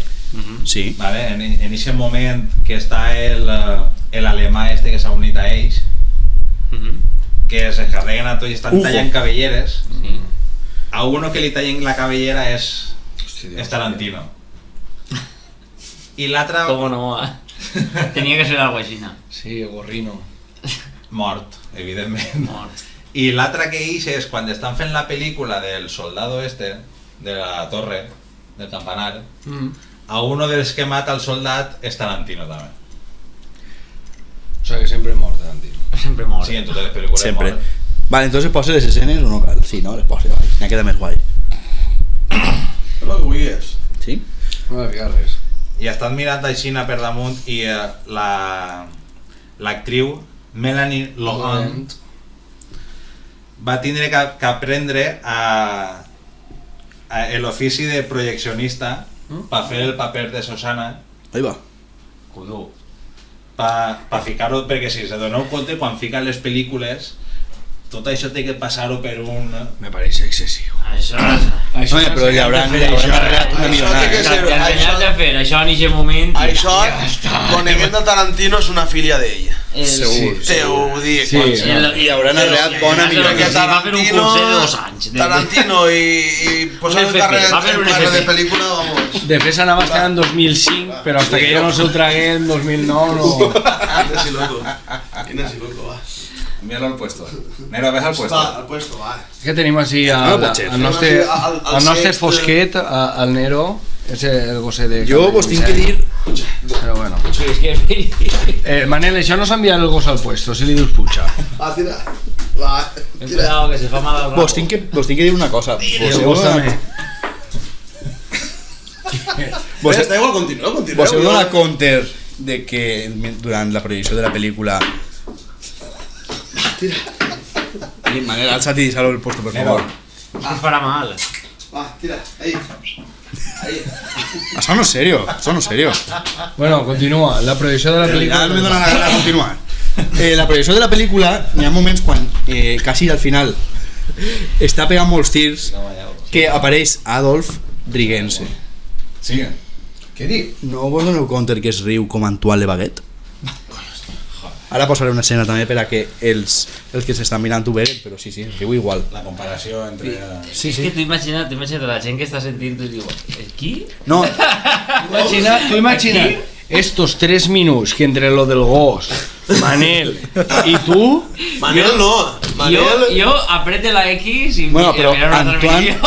Sí. ¿vale? En ese moment que està el alemà este que s'ha unit a ells, que se carreguen a tots i estan Ufo. tallant cabelleres. Sí. A uno que li tallen la cabellera és Tarantino. I l'altre ¿Cómo no? Tenía que ser algo així, no? Sí, gorrino. mort, evidentment. Mort. I l'altre que ix és quan estan fent la pel·lícula del soldado este, de la torre, del campanar, a uno dels que mata al soldat és Tarantino també. O sea que siempre mort, Tarantino. Sempre mort. Sí, en totes les pel·lícules Sempre. mort. Vale, entonces pose les escenes o no cal? Sí, no? Les pose, vale. Me queda més guai. És el que vulguis. Sí? No me fijar res. I estan mirant aixina per damunt i l'actriu Melanie Lohan va tindre que aprendre l'ofici de projeccionista per fer el paper de Susana, Ahí va. Cuidado. per ficar-ho, perquè si se doneu compte, quan fiquen les pel·lícules, tot això té que passar-ho per un... Me parece excesivo. Això... Oye, però li hauran arreglat una Això té que millonada. ser- T'he ensenyat a fer això en aquest moment. i Això, coneixent de Tarantino, és una filla d'ell. Segur. Te ho dic. Sí. I hauran arreglat bona Perquè millonada. Va fer un curset de 2 anys. Tarantino i posar el FP, carrer va fer un en carrer de FP. pel·lícula, vamos. De fet s'anava a estar en 2005, però hasta que jo no s'ho tragué en 2009 no... Inés y loco. Inés y loco, va. Míralo al puesto. Nero, ves al puesto. Va, al puesto, va. Que tenim així No pot ser. el nostre fosquet, al Nero, és el gosset de... Jo vos tinc que dir... Però bueno. Sí, és que... Manel, això no s'ha enviat el gos al puesto, si li dius pucha. Va, tira. Va, Ten tira. cuidado, que se fa mal al rabo. Vos tinc que dir una cosa. El gos també. Vos Està igual, continueu. Vos heu donat compte de que durant la projecció de la pel·lícula... Tira. Manera, alça't i deixa-lo el puesto, per favor. Se farà mal. Va, tira. Ahí. Ahí. Això no és serio, això no és serio. Bueno, continua. La projecció de la Ja no me pel·lícula... dona la gana de continuar. La projecció de la pel·lícula, hi ha moments quan, quasi al final, està pegant molts tirs, que apareix Adolf riguent-se. Sí. Què dic? No vos doneu compte que es riu com Antoine Le Baguette? Ara posaré una escena també per a que els que s'estan mirant ho veguen, però sí, es riu igual. La comparació entre... Sí, És que t'ho imagina't la gent que està sentint i diu, qui? No, Imagina estos 3 minuts que entre lo del gos, Manel i tu... Manel no. Manel... Jo aprete la X i Bueno, però mirar un altre Antoine- vídeo.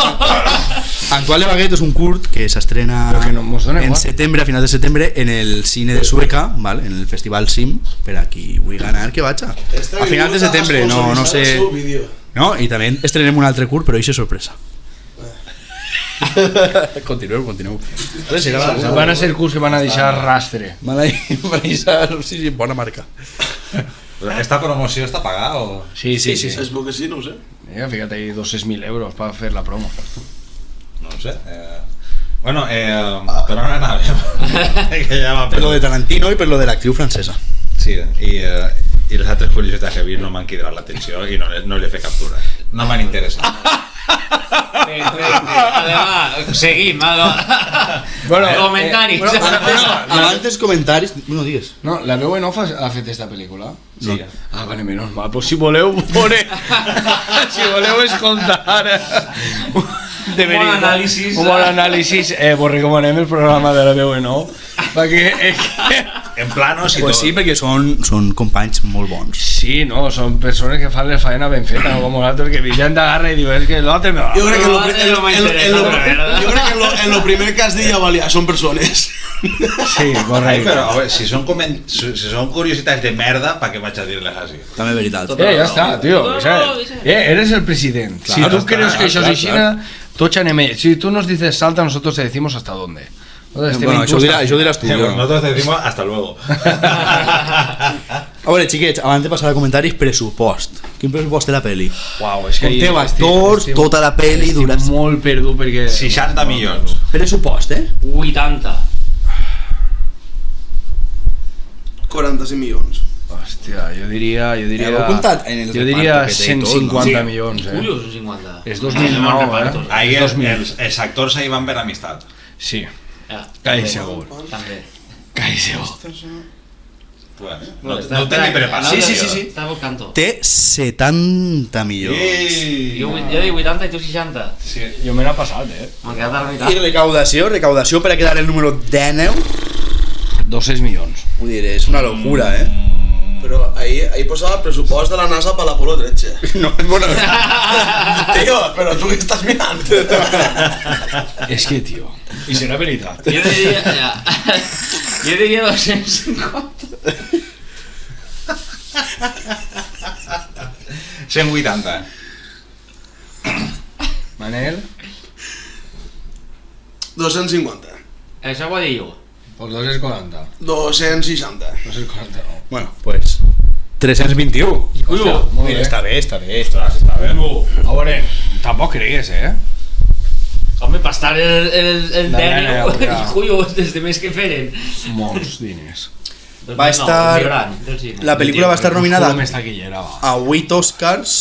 Antoine Le Baguette és un curt que s'estrena Però que no mos dona en igual. setembre, a finals de setembre, en el cine de Sueca, ¿vale? En el festival SIM, per a qui vull ganar que vaja. A finals de setembre, no sé... No, i també estrenem un altre curt, però això és sorpresa. Continueu. Entonces, Van a ser curs que van a deixar rastre. Van a deixar, sí, bona marca. Esta promoció està pagada o...? Sí. És bo que sí, no ho sé. Fíjate ahí 200.000 euros para hacer la promo. No ho sé. Bueno, per on anàvem? Que ja va Per lo de Tarantino i per lo de l'actriu francesa. Sí, i les altres curiositats que he vist no m'han cridat l'atenció i no li he fet captura. No m'han interessat. Además, seguim. Bueno, Comentaris. Abans comentaris... No, digues. No, la veu en off ha fet esta pel·lícula? Sí. Ah, vale, menos mal. Pues si voleu veure... si voleu escoltar... De Un bon anàlisis. Un bon anàlisis. Pues recomanem el programa de la veu en off. Perquè... En planos i Pues tot. sí, perquè són companys molt bons. Sí, no, són persones que fan la faena ben feta, no com nosaltres que Villant d'agarra i diu, és que l'altre me va. Jo crec que No, no m'interessa, jo crec que en lo primer que has dit ja valia, són persones. Sí, Ai, correcte. però a veure, si són curiositats de merda, per què vaig a dir-les així? També veritat. Ja està, tio. Eres el president. Si Claro, tú crees claro, que eso claro, es China, tocha NM. Si tú nos dices salta, nosotros te decimos hasta dónde. Entonces, Bueno, això ho diràs tu. Jo. Nosotros decimos hasta luego. A veure, xiquets, abans de passar a comentaris, pressupost. Quin pressupost té la peli? Uau, és que Conteu actors, tota la peli, estic dura... molt perdut perquè... 60 milions. Pressupost, 80. 45 milions. Hòstia, jo diria... Heu comptat en el Jo diria reparto que té i tot, 150 no? milions, Julio, 50. És 2009, Ahí És 2000. els actors ahí van per amistat. Sí, Ja, casi també. segur. També. Casi segur. Pues, Bueno, no ho tenia preparat. Sí. Està buscant-ho. Té 70 milions. Jo dic 80 i tu 60. Sí, jo me n'ha passat, M'ha quedat a la I meitat. recaudació per a quedar el número 19. 200 milions. Vull dir, és una locura, Però ahí posava el pressupost de la NASA per l'Apolo 13. No, bueno, Tio, però tu què estàs mirant? És que, tio, i serà veritat. Jo diria... Ja. Jo diria 250. 180. Manel, 250. Això ho dic jo. pues 240. 260. 240 no. bueno, pues 321. Hòstia, molt bé. Està bé, està bé. Està bé. A veure, tampoc cregues, Home, per estar el No, Daniel, no, no. Julio, des de més que feren. Molts diners. Va estar... La pel·lícula va estar nominada Més taquillera, va. a 8 Oscars.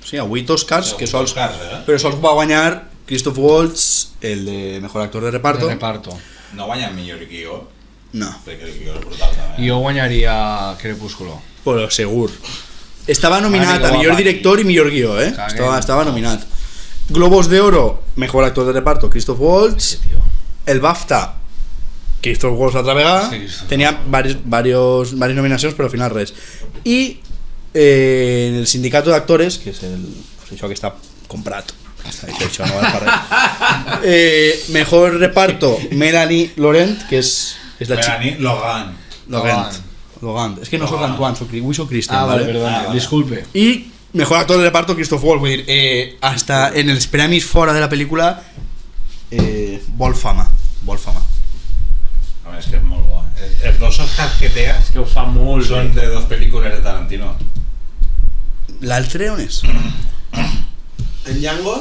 Sí, a 8 Oscars, que sols... Oscars, Però sols va guanyar Christoph Waltz, el de Mejor Actor de Reparto. De reparto. No guanya millor guió, No, perquè el guió és brutal també. Jo guanyaria Crepúsculo. però segur. Estaba nominat Amigo a millor guapa. director y millor guió, Caguen. Estaba nominat. Globos de Oro, Mejor Actor de Reparto, Christoph Waltz. Tío. El BAFTA, Christoph Waltz otra vegada. Sí, Christoph Tenía varias nominacions, però al final res. I en el sindicato d'actores, que és pues això que està comprat. Això no val per res. Mejor Reparto, Melanie Laurent, que és la chica. Melanie Logan. Logan. És que no soc Antoine, soc Christian, Ah, vale, ¿vale? perdón, disculpe. Y Mejor Actor de Reparto, Christoph Waltz. Vull dir, hasta en els premis fora de la pel·lícula vol fama. Home, és que és molt bo. Els dos Oscars que té És que ho fa molt són bé. de dos pel·lícules de Tarantino. L'altre on és? En Django,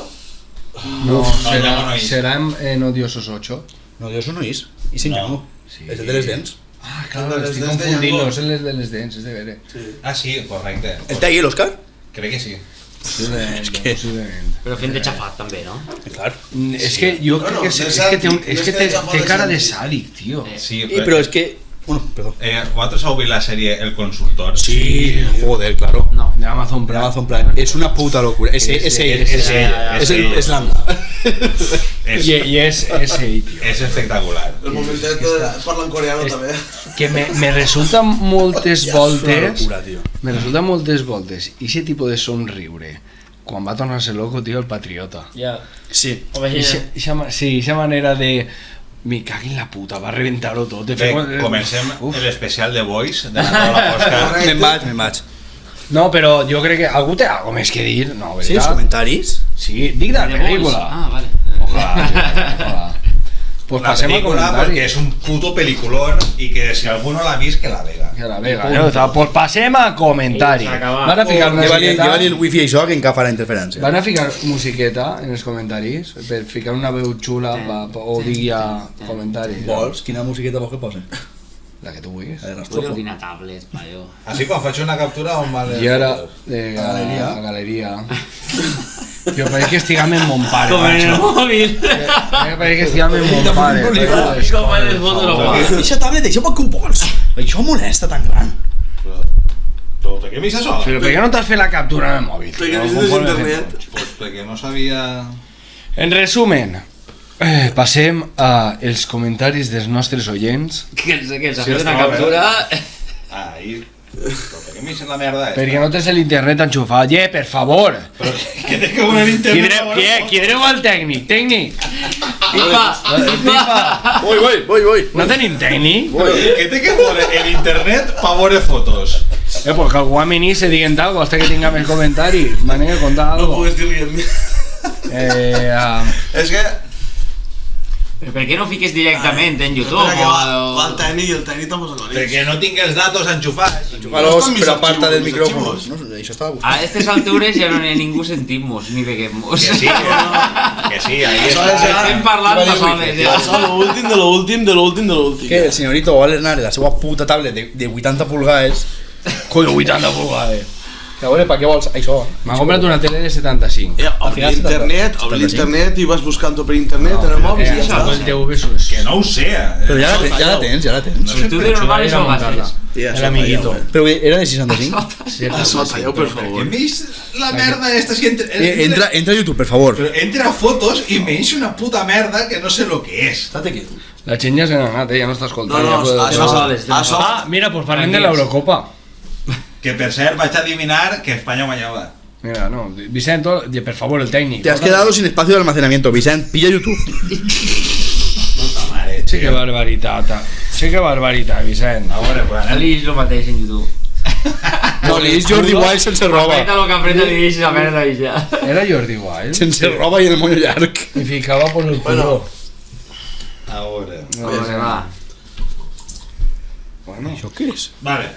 No, no és. serà en Odiosos 8. No, Dios, no és. I sin No. Django. Sí. És el de les dents. Ah, El de les estic dents de confundint-lo, Django. és el de les dents, és de veure. Ah, sí, correcte. El té ahí l'Òscar? Crec que sí. Possiblement, que- possiblement. Però fent de xafat, també, no? Clar. És que jo crec Bueno, que, de és que té, Sàdic, és més que que té, de xafat té de cara de Sàdic. sàdic, tio. Sí, Però és que... Bueno, perdó. Vosaltres heu vist la sèrie El Consultor? Sí, joder, claro. No. De Amazon Por Prime. Amazon Prime. Es una puta locura. Es ell. és Es ell. es l'Anda. I és ell, tio. És espectacular. el momentet parla en coreano també. Que me resulta moltes Es una voltes... locura, tío. Me resulta moltes voltes. I ese tipus de somriure, quan va tornar-se loco, tio, el patriota. Ja. Sí. Home, Sí, esa manera de... Me cago en la puta, va a reventar-ho tot. De Bé, fer- comencem Uf. l'especial de Boys de la taula fosca. Me'n vaig. No, però jo crec que algú té algo més que dir, no, Sí, els veritat? comentaris? Sí, dic de la The Boys. pel·lícula. Ah, vale. Ojalà. Pues La passem a pel·lícula, perquè comentaris. és un puto peliculón i que si algú no l'ha vist, que la vega. Que la vega, no? Pues passem a comentaris. S'ha acabat. Van a ficar musiqueta... Lleva-li el wifi això que encara farà interferència. Van a ficar musiqueta en els comentaris per ficar una veu xula o digui a comentaris. Vols? Quina musiqueta vols que posi? La que tu vulguis. La de Vull Rastrofo. ordinar tablets, paio. Així quan faig una captura on va I ara, a galeria. Jo pareix que estic amb mon pare. Com en el macho. mòbil. Pareix que estic amb mon pare. Com en el foto no va. Eixa tablet, això per què ho vols? Això molesta tan gran. Però per què m'hi sola? Però per què no t'has fet la captura en el mòbil? Perquè No, necessites com internet. Pues perquè no sabia... En resumen, passem a els comentaris dels nostres oients, Que s'ha Sí, fet una està bé. captura. Ahí... Però per què m'hi sent la merda esta? perquè no tens l'internet enxufat. Per favor! Però què té que veure l'internet? Quidreu al tècnic, tècnic! Pipa! Pipa! Voy. No tenim tècnic? Però què té que veure l'internet per veure fotos? Pues que algú a mi se diguen algo hasta que tinga més comentaris. Manera, conta No algo. pugues dir-li a mi. És que... Però per què no fiques directament en YouTube? Espera, que va el tècnic i el tècnic te'l posa con Perquè no tinc els datos enxufats. Enxúfalos, No estan mis però aparta del archivos, micrófono. mis No, això estava A buscant. aquestes altures ja no n'hi ha ningú sentim-mos, ni veguem-mos. Que sí, ahí Això està. és ja- Estem parlant de soles, Ja ja. són l'últim de l'últim de l'últim de l'últim. Que el senyorito va a la seva puta tablet de 80 pulgades. Coño, 80 pulgades. Que a veure, per què vols això? M'ha comprat una tele de 75. Obri final l'internet i vas buscant-ho per internet en el mòbil i ja està. El teu beso és... Que no ho sé. Però ja la tens, ja la tens. Si tu de normal això ho gastes. El amiguito. Però era de 65. A sota, ja, per Que favor. m'eix la merda esta si Entra a YouTube, per favor. Pero entra a fotos y me hice una puta merda que no sé lo que es. Estate quieto. La gent ja se n'ha anat, ja no està escoltant. No, ja això soles, això Ah, mira, pues parlem de l'Eurocopa. Que per cert vaig adivinar que Espanya guanyava. Mira, no, Vicent, per favor, el tècnic. Te has quedado sin espacio de almacenamiento. Vicent, pilla YouTube. Puta mare, Sí que barbaritat, sí que barbaritat, Vicent. A veure, pues anem. Ali és el mateix en YouTube. No, li és Jordi Wild sense roba. Apreta lo que apreta li deixes la merda i ja. Era Jordi Wild. Sense roba i el moño llarg. I ficava por el culo. A veure. No, va. Bueno. Això què és? Vale.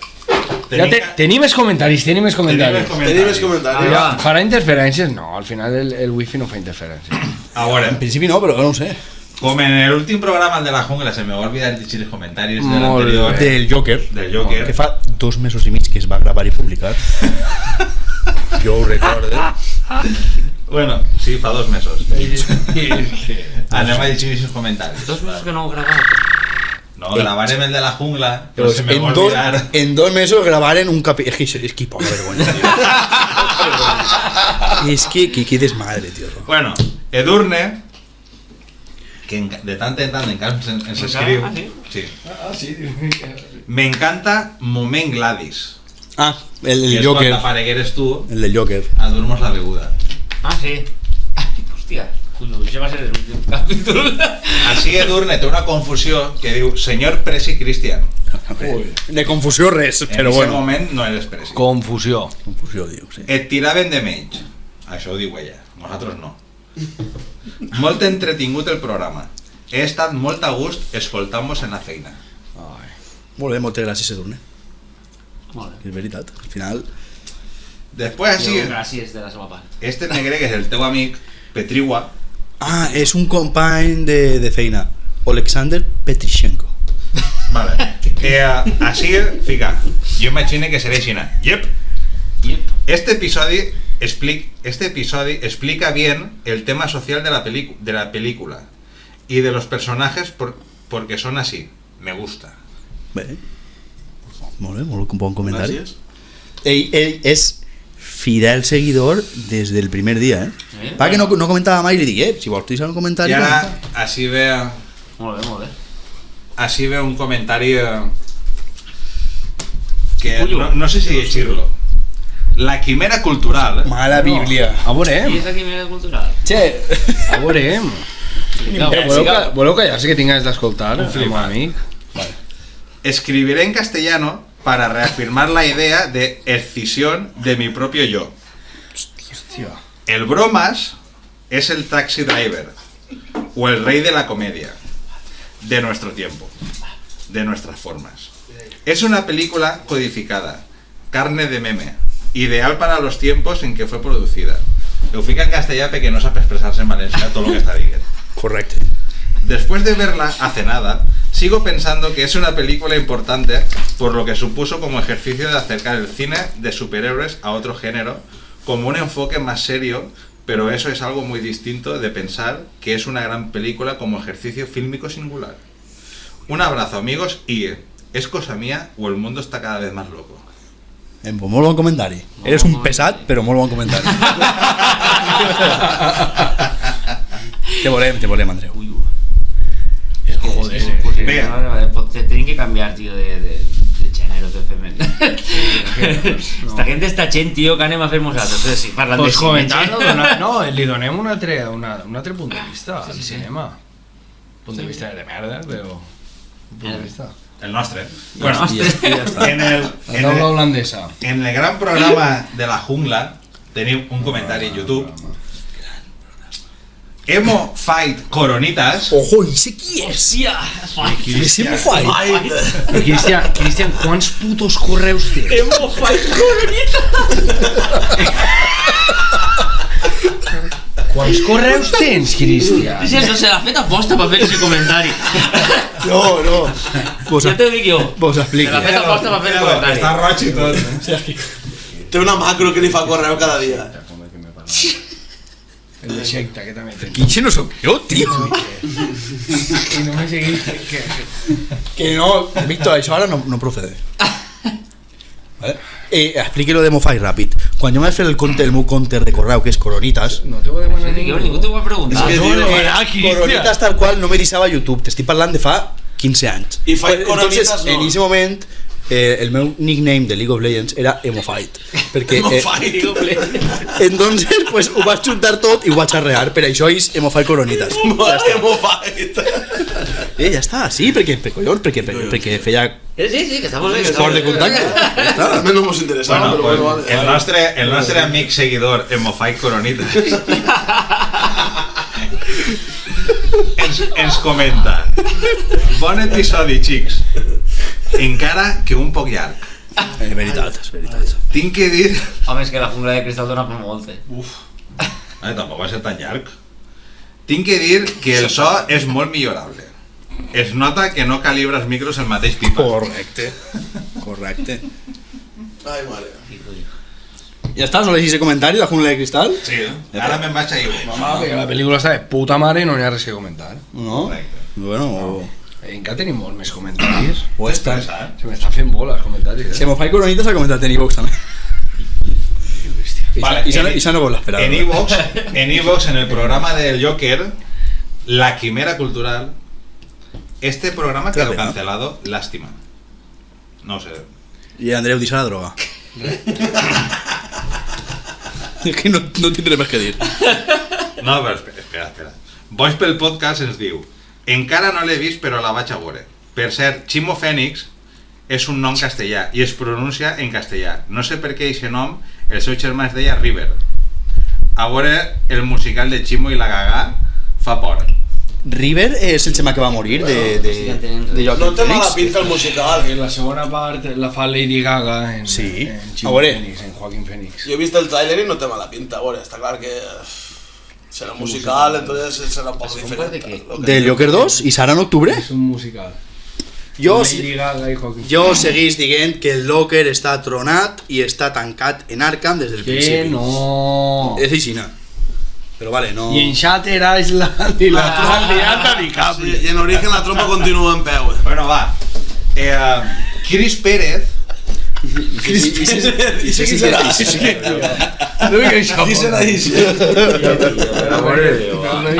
Ja tenim més comentaris, tenim més comentaris. tenim els comentaris. Va. Farà interferències? No, al final el wifi no fa interferències. A veure, En principi no, però no ho sé. como en el último programa el de la jungla se me va a olvidar decir los comentarios del Molt anterior. bé. Del Joker. Del Joker. Que fa 2 mesos i mig que es va gravar i publicar. Jo ho recordo. Bueno, sí, fa 2 mesos. Anem a llegir sus comentarios. 2 mesos que no ho he gravat. No, gravarem el de la jungla, però Pues se me va a olvidar. en 2 mesos gravaren un capítulo. Es que poca vergüenza, tío. Es que qué desmadre, tío. Bueno, Edurne, que de tant en tant encara ens escriu. Ah, sí? Sí. Ah, sí. Me encanta Moment Gladys. Ah, el Que del és Joker. quan aparegueres tu El del Joker. a dur-nos la beguda. Ah, sí. Hòstia. Això va ser l'últim capítol. Així Edurne té una confusió que diu Senyor Presi Cristian. De confusió res, En però aquest bueno. moment no eres Presi. Confusió. Confusió, diu, sí. Et tiraven de menys. Això ho diu ella, nosaltres no. Molt entretingut el programa. He estat molt a gust escoltant-vos en la feina. Molt bé, moltes gràcies, Edurne. Molt bé. És veritat, al final... Després, així, Jo, gràcies de la seva part. este negre que és el teu amic, Petriwa, Ah, és un company de feina. Alexander Petrishenko. vale. Així fica, jo imagino que seré Xina. Yep. Yep. Este episodio explica bien el tema social de la película y de los personajes porque son así. Me gusta. Bé. Molt bé, molt bon comentari. Gràcies. Ell és fidel seguidor des del primer dia, Sí? Va que no comentava mai i li dic, si vols deixar un comentari... Y ahora comenta. así ve Molt bé, molt bé. así veo un comentario que Cuyo. no sé si decirlo. La quimera cultural. Mala Bíblia. A I veurem, és la quimera cultural. Che, a veurem. Voleu callar-se que tinc ganes d'escoltar? Un flipat. Com a amic. Escribiré en castellano para reafirmar la idea de escisión de mi propio yo. Hòstia. El bromas es el taxi driver o el rey de la comedia de nuestro tiempo, de nuestras formas. Es una película codificada, carne de meme, ideal para los tiempos en que fue producida. Lo fica en castellano porque no sabe expresarse en valenciano todo lo que está diciendo. correcte. Después de verla hace nada, sigo pensando que es una película importante por lo que supuso como ejercicio de acercar el cine de superhéroes a otro género, como un enfoque más serio, pero eso es algo muy distinto de pensar que es una gran película como ejercicio fílmico singular. Un abrazo, amigos, y ¿es cosa mía o el mundo está cada vez más loco? Molt bon comentari. Eres un pesat, però molt bon comentari. Te volem, Andreu. Joder. Tenim que canviar, tío, de género que fem. Esta gente està gent, tío, que anem a fer nosaltres. Sí, parlant Pues de cine. comentant-lo, no, li donem un altre punt de vista al cinema. Punt de vista de merda, però... Un punt de vista. El nostre. Bueno, I ja està. La taula holandesa. En el gran programa de la jungla tenim un comentari en YouTube Emo Fight Coronitas. Ojo, i sé qui és? Hòstia! És Emo Fight. Cristian, quants putos correus tens? Emo Fight Coronita! Quants correus tens, Cristian? Sí, això se l'ha fet aposta per fer aquest comentari. No. Vos, Ja t'ho dic jo. vos Se explico. l'ha fet aposta per fer el comentari. Està roig i tot. Té una macro que li fa correu cada dia. El de secta, que també tens. Quinxe no sóc jo, tio. I no me seguís que... Que no, Víctor, això ara no procede. Vale? Expliqui lo de Mofai ràpid. Quan jo m'he fet el meu counter de correu, que és Coronitas, No te ho he demanat Jo, ningú t'ho va preguntar. És que, tio, Coronitas tal qual no me deixava YouTube. T'estic parlant de fa 15 anys. I Fight Coronitas entonces, no. en ese moment, el meu nickname de League of Legends era Emofight. Perquè, Emofight. entonces, pues, ho vaig juntar tot i ho vaig arrear. Per això és Emofight Coronitas. Emo Fight. Ja està, sí, perquè feia Sí, que està molt bé. esport de contacte. Ja està. A mi no mos interessava, Bueno, però pues, bueno, vale. el nostre amic seguidor Emo Fight Coronitas ens comenta: bon episodi, xics, encara que un poc llarg. És veritat, és veritat. Tinc que dir... Home, és que la jungla de cristal dona per molt. Tampoc va ser tan llarg. Tinc que dir que el so és molt millorable. Es nota que no calibres micros el mateix pipa. Correcte. Ai, mare. Ja està, no llegis el comentari de la jungla de cristal? Sí, ara me'n vaig a ir. Mamà, perquè la pel·lícula està de puta mare i no n'hi ha res que comentar. No? Correcte. Bueno, Encara tenim molt més comentaris. o està. Se m'estan fent bola els comentaris, Se m'ho fa Coronitas ha comentat en iVox també. Vale, I no vol esperar. En iVox, en el programa del Joker, La Quimera Cultural, este programa quedó Claro. cancelado, lástima. No sé. I Andreu, deixa la droga. És que no tindré més que dir. No, però espera. Boix pel podcast ens diu: encara no l'he vist però la vaig a veure. Per cert, Chimo Fénix és un nom castellà i es pronuncia en castellà. No sé per què aquest nom el seu germà es deia River. A veure el musical de Chimo i la Gagà fa por. River és el xema que va morir de Joaquin No té mala Phoenix. pinta el musical. I la segona part la fa Lady Gaga en, Sí. en A Jim veure. Phoenix, en Joaquin Phoenix. Jo he vist el tràiler i no té mala pinta, a veure, està clar que serà musical, entonces serà un poc diferent. de què? Lo que- Del Joker 2 i serà en octubre? És un musical. Lady Gaga i Joaquin Jo seguís dient que el Joker està tronat i està tancat en Arkham des del Que principi. no. És aixina. Però vale, no... I en Shatter Island i la Leonardo DiCaprio. Sí, i en origen la trompa continua en peu. Bueno, va. Chris Pérez. I sí que serà. No dic això. Qui serà això?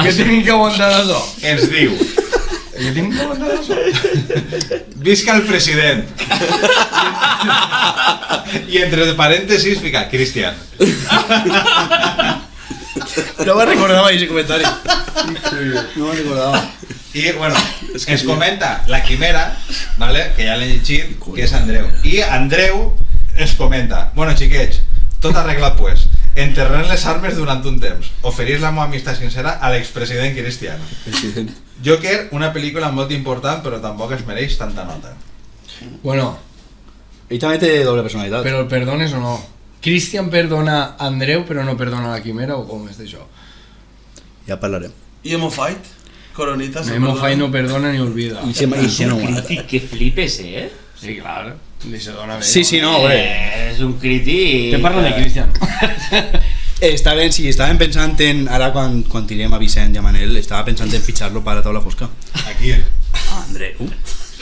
Que tinguin que aguantar això. Ens diu: Que tinguin que aguantar això. visca el president. I entre parèntesis fica Cristian. No me'n recordava aquest comentari. No me'n recordava. I bueno, ens comenta la quimera, ¿vale? Que ja l'he llegit, que és Andreu. I Andreu ens comenta: bueno, xiquets, tot arreglat pues. Enterrem les armes durant un temps. Oferís la meva amistat sincera a l'expresident Cristiano. Joker, una pel·lícula molt important, però tampoc es mereix tanta nota. Bueno, Ell també té doble personalitat. però el perdones o no? Christian perdona a Andreu però no perdona la quimera o com és d'això? Ja parlarem. I Emo Fight? Coronitas? Memo Fai no perdona ni olvida. I se no mata. Crític que flipes, Sí, clar. Li se dona bé. Sí, no, hombre. És un crític... Te parlo de Cristian. Estaven, sí, estaven pensant en... Ara quan tirem a Vicent i a Manel, estava pensant en fitxar-lo per a taula fosca. Aquí. Andreu.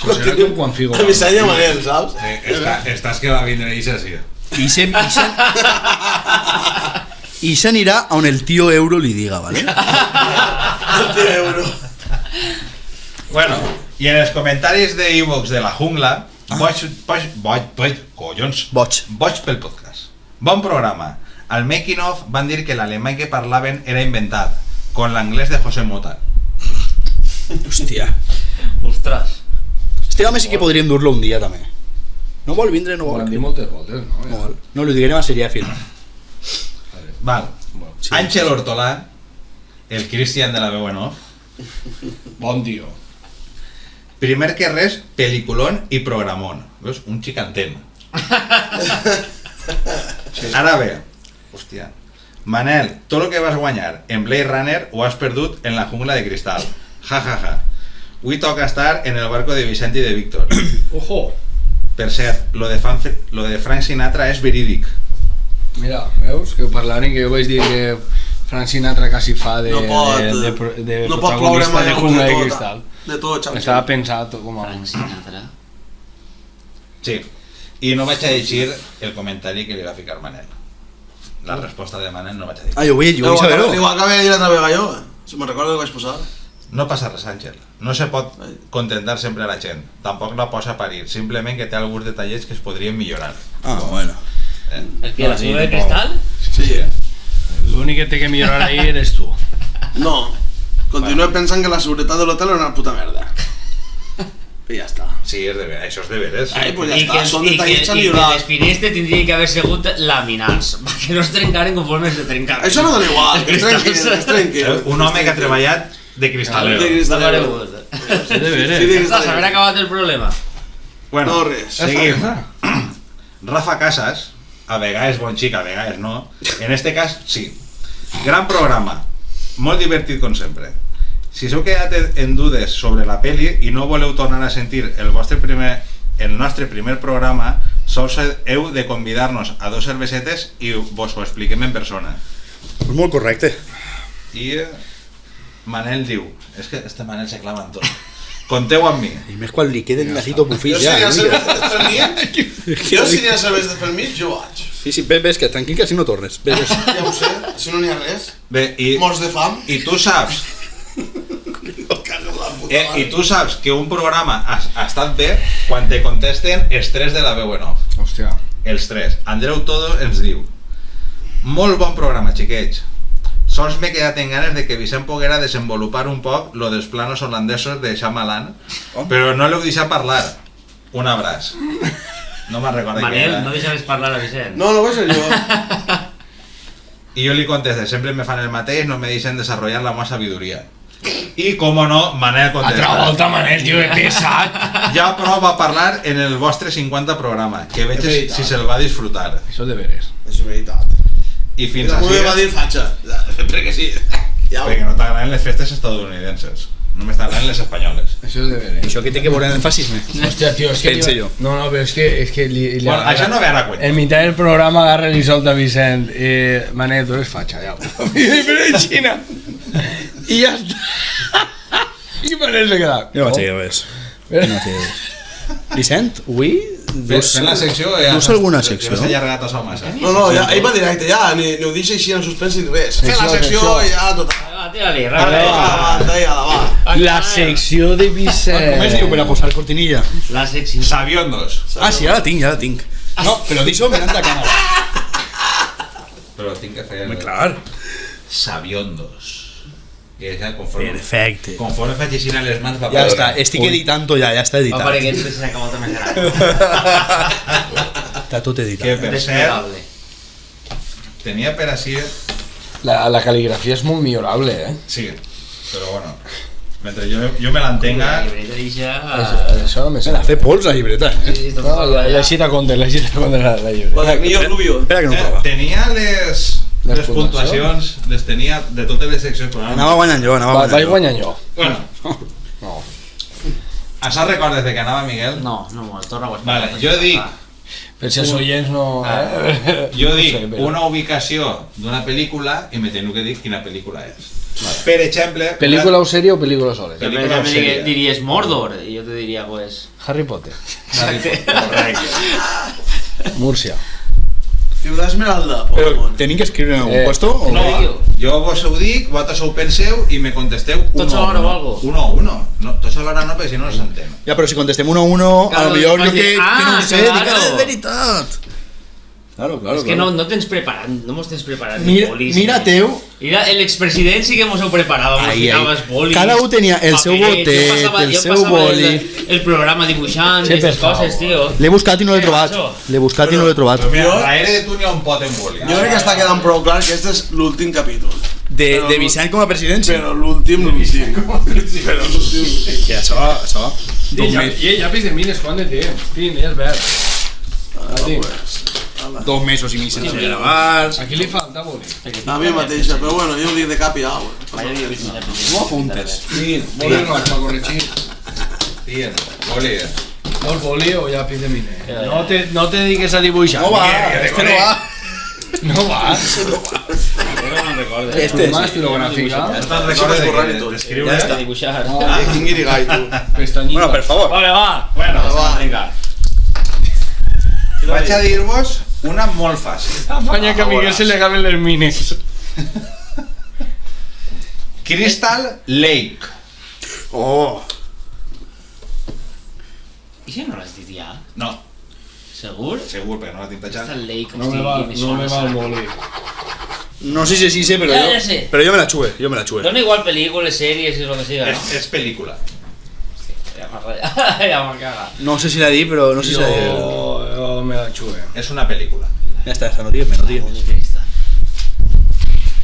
Pues serà com quan Figo. A Vicent i a Manel, saps? Estàs que va vindre Ixa, sí. I s'anirà on el tio Euro li diga, ¿vale? El tio Euro. Bueno, i en els comentaris de iVox de la jungla, boig pel podcast. Bon programa. Al making of van dir que l'alemany que parlaven era inventat, con l'anglès de José Mota. Hòstia. Ostres. Este home sí que podríem dur-lo un dia, també. No vol vindre, no Ho vol. han dit moltes voltes, no? No vol. No, li diguem a Serièfil. Val. Sí. Àngel Hortolà el Cristian de la veu en off. Bon tio. Primer que res, peliculón i programón. Veus? Un xic entén. Ara bé, hòstia. Manel, tot el que vas guanyar en Blade Runner ho has perdut en la jungla de cristal. Ja, ja, ja. Avui toca estar en el barco de Vicente i de Víctor. Ojo. Per cert, lo de Frank Sinatra és verídic. Mira, veus? Que ho parlaven, que jo vaig dir que Frank Sinatra quasi fa de, No pot, de no pot ploure protagonista mai de de Jungla de tot, Cristal. de tot, xau, Estava pensat com a... Frank Sinatra. Sí. I no vaig a llegir el comentari que li va ficar Manel. La resposta de Manel no vaig a dir. Ah, jo vull saber-ho. Ho acabé de dir l'altra vegada jo, si me'n recordo que vaig posar. No passa res, Àngel. No se pot contentar sempre a la gent. Tampoc la posa a parir. Simplement que té alguns detallets que es podrien millorar. Ah, bueno. El que la sube de cristal? Sí. L'únic que té que millorar ahí eres tu. No. Continuo pensant que la seguretat de l'hotel era una puta merda. I ja està. Sí, és de veres. Això és de veres. Ai, pues ja I està, que, són i que, detallets a i que millorar. les finestres tindrien que haver sigut laminats perquè no es trencaren conforme se trencaven. Això no dona igual, que es trenqui. Un home que ha treballat de cristalero. De cristalero. Sí, de veres. Sí, de Ja està, s'haver cristalero. acabat el problema. Bueno, No, res. seguim. Rafa Casas, a vegades bon xic, a vegades no. En este cas, sí. Gran programa. Molt divertit com sempre. Si s'heu quedat en dudes sobre la peli i no voleu tornar a sentir el nostre primer programa, sols heu de convidar-nos a 2 cervesetes i vos ho expliquem en persona. És molt correcte. I Manel diu, és que este Manel se clava en tot. Conteu amb mi. I més quan li queden gacito Jo bufís si ja. n'hi ha una cerveses per mig, jo si n'hi ha cerveses per mig, jo vaig. Sí, sí, ves que tranquil que així no tornes. Ves. Ja ho sé, si no n'hi ha res. Bé, Morts de fam. i tu saps i tu saps que un programa ha estat bé quan te contesten els 3 de la veu en off. Hòstia. Els 3. Andreu Todo ens diu: molt bon programa, xiquets. Sols m'he quedat en ganes de que Vicent poguera desenvolupar un poc lo dels planos holandesos de Shyamalan, però no l'heu deixat parlar. Un abraç. No me'n recordo què Manel, era. no deixaves parlar a Vicent. No, no va ser jo. I jo li contesté, sempre me fan el mateix, no me deixen desarrollar la meva sabidoria. I, com no, Manel contesta. Altra volta, Manel, tio, que pesat. Ja prova a parlar en el vostre 50 programa, que veig si se'l va disfrutar. Això de veres. És veritat. I fins Algú així, me va dir fatxa. Perquè sí. Ja ho... perquè no t'agraden les festes estadounidenses. Només t'agraden les espanyoles. Això és de veres. Això que té que veure en el fascisme. Hòstia, tio, és que... Pense jo. No, no, però és que Bueno, això no ve a la cuenta. En mitad del programa agarra y solta a Vicent. Manel, tú eres facha, ya. Pero en China. Y ya está. Y Manel se queda. Jo vaig a ves. No sé. Vicent, avui... Fent la secció... Dus alguna secció? Ja s'ha allargat això massa. No, ja, ell va directe, ja, ni ho deixa així en suspens ni res. Fer la secció i ja, tot. Tira-li, Davant, va. La secció de Vicent. Com es diu per a posar cortinilla? La secció. Sabiondos. Ah, sí, ja la tinc. No, però dis-ho mirant la càmera. Però tinc que fer... Home, clar. Sabiondos. Que ja conforme... Perfecte. Conforme faig així a les mans va Ja veure. està, estic editant-ho ja està Va editat. per aquests que s'ha acabat més gran. Està tot Que editat. per cert, Desplegable. tenia per així... La caligrafia és molt millorable, eh? Sí, però bueno... Mentre jo me l'entenga... La llibreta deixa... Això no me Me sap. la fe pols, la llibreta. Sí, tot No, la cita contra la llibre. La de Grillo Rubio. Espera que no ho troba. Tenia les Les puntuacions, les tenia de totes les seccions, però Anava guanyant jo, anava Vaig guanyant jo. guanyant jo. Bueno, No. això recordes de que anava Miguel? No, no molt, torna-ho a Vale, jo dic, Per si els oients no... jo dic No sé, però- una ubicació d'una pel·lícula i me teniu que dir quina pel·lícula és. Per exemple... ¿Película o serie o película sola? Jo Pel·lícula pensava o que sèrie. diries Mordor i jo te diria, pues... Harry Potter. Correcte. Múrcia. Ciudad Esmeralda, Però Pokémon. tenim que escriure en algun puesto? O... No, jo vos ho dic, vosaltres ho penseu i me contesteu Tots alhora o algo? 1-1. No, tots alhora no, perquè si no no s'entén. Ja, però si contestem 1 a 1, a Claro, lo millor jo vaig dir, que no ho sé, claro. dic, és veritat. Claro, claro, És que no tens preparat, no mos tens preparat Mira, bolis. mira teu. Mira, l'expresident sí que mos ho preparava, mos Ai, ai. ficaves bolis. Cada un tenia el seu papelets, botet, jo passava- el jo seu passava boli. El programa dibuixant Sí, i aquestes per favor. coses, tio. L'he buscat i no l'he trobat. macho. L'he buscat i no l'he trobat. Però mira, darrere de tu n'hi ha un pot en boli. Jo crec que està quedant prou clar que este és l'últim capítol. de Vicent com a presidència. Però l'últim. Però l'últim. Que això... I llapis de mines, quant de temps? Tin, ja és verd. Pues, 2 mesos i mig sense gravar. A qui li falta, boli? a mi mateixa, però bueno, jo ho dic de cap i au. No apuntes. Tin, boli no, per corregir. Tio, boli. Vols boli o llapis de mines? No te dediques a dibuixar. No va, és que no va. No va. No me'n recordo. Este Más sí. estilográfica. Te'n Això recordes m'esborrar i de tot. d'escriure? Ja està. Dibuixar. Quin guirigall, tu. Pestañita. Bueno, per favor. Vale, va. Bueno, Va. Vinga. vaig a dir-vos una molt fàcil. Afanya que a Miguel se le acaben les mines. Crystal Lake. Oh. I si no l'has dit ja? No, Segur? segur, perquè no la tinc Està pejat. el Lake, No me va el boli. No sé si sé, però Ja jo... sé. Però jo me la xue, jo me la xue. Dona igual pel·lícules, sèries i lo que siga, no? És pel·lícula. Ja m'ha ratllat. Ja m'ha cagat. No sé si la di, però no sé si la di. Jo me la xue. És una pel·lícula. Ja està, no digues més, no digues més.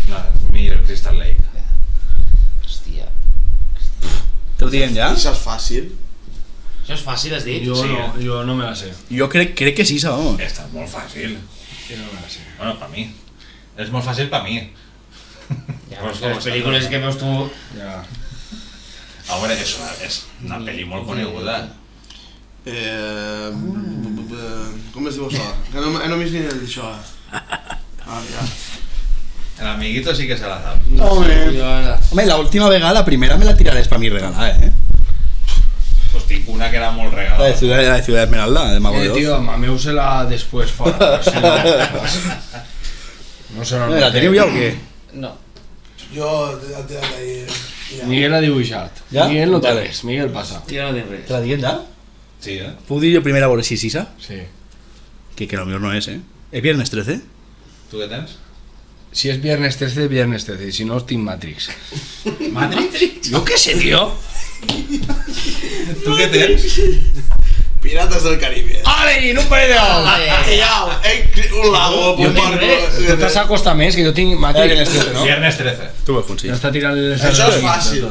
No, millor Crystal Lake. Hòstia. Te ho diguem ja? Això és fàcil. Això és fàcil, has dit? Jo no me la sé. Jo crec que sí, vamos. Esta és molt fàcil. Jo no me la sé. Bueno, per mi. És molt fàcil per mi. Ja, però és que les pel·lícules que veus tu... Ja. A veure, és una pel·li molt coneguda. Com es diu això? Que no m'he vist ni el d'això. Ja. L'amiguito sí que se la sap. Home, l'última vegada, la primera me la tiraràs per mi regalar, Pues tinc una que era molt La regalada. de Ciudad Esmeralda, de Mago de Oz. Tío, mameusela después fora. No sé, no. La teniu ja o què? No. Jo, d'ahir... Miguel ha dibuixat. Ja? Miguel no té Vale. res. Miguel passa. Jo no tinc res. Te la diguem ja? Sí, eh? Puc dir jo primer a veure si és Isa? Sí. Que lo millor no és, ¿Es viernes 13? Tu què tens? Si es viernes 13, viernes 13. Si no, Team Matrix. Matrix? Yo qué sé, tío. Tu què tens? Pirates del Caribe. ¡Ale! ¡No paré de Un lago, Jo un tinc barco... Tu t'has acostat més, que jo tinc Matrix. No? Viernes 13. Tu veus com sí. Ja està tirant les... Això és fàcil.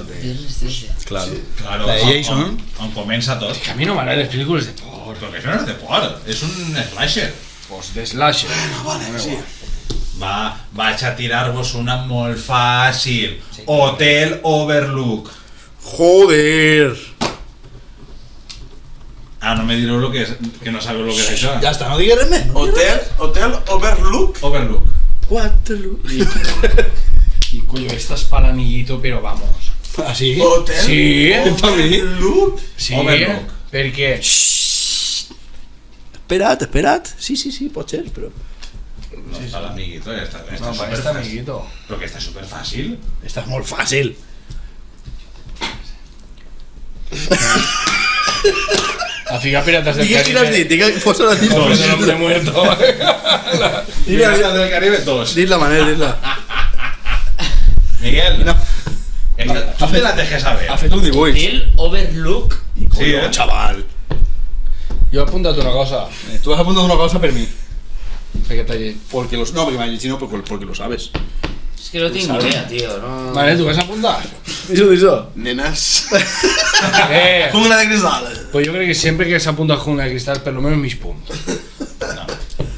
Claro. Claro, La de Jason. on comença tot. Que a mi no m'agraden les pel·lícules de por. Però que això no és de por, és un slasher. Pues de slasher. Vale, sí. Vaig a tirar-vos una molt fàcil. Hotel Overlook. Joder. Ah, no me direu lo que és, que no sabeu lo que és això. Ja està, no digues res més. Hotel Overlook. Overlook. Waterloo. Y coño, esta es para amiguito, pero vamos. ¿Ah, sí? Hotel Sí, Overlook. Sí, Overlook. perquè... Espera't. Sí, pot ser, però... No està l'amiguito, esta No, para este superfàcil. amiguito. Però que està superfàcil. Esta és molt fàcil. A ficar piratas del Digues quin has dit, posa-la dit. Pues el hombre muerto. Pirates del Caribe 2. Dis-la, Manel, dis-la. Miguel, No. tu te la dejes saber. Ha fet un dibuix. Hotel Overlook. Sí, eh? Chaval. Jo he apuntat una cosa. Tu has apuntat una cosa per mi. Perquè t'ha llegit. Porque los... No, porque me ha dicho no, porque lo sabes. És que no tinc ni idea, tio. No... Vale, tu vas apuntar? Dice. Nenes. Eh, Jungla de cristal. pues yo creo que siempre que se apunta a Jungla de Cristal, por lo menos mis puntos.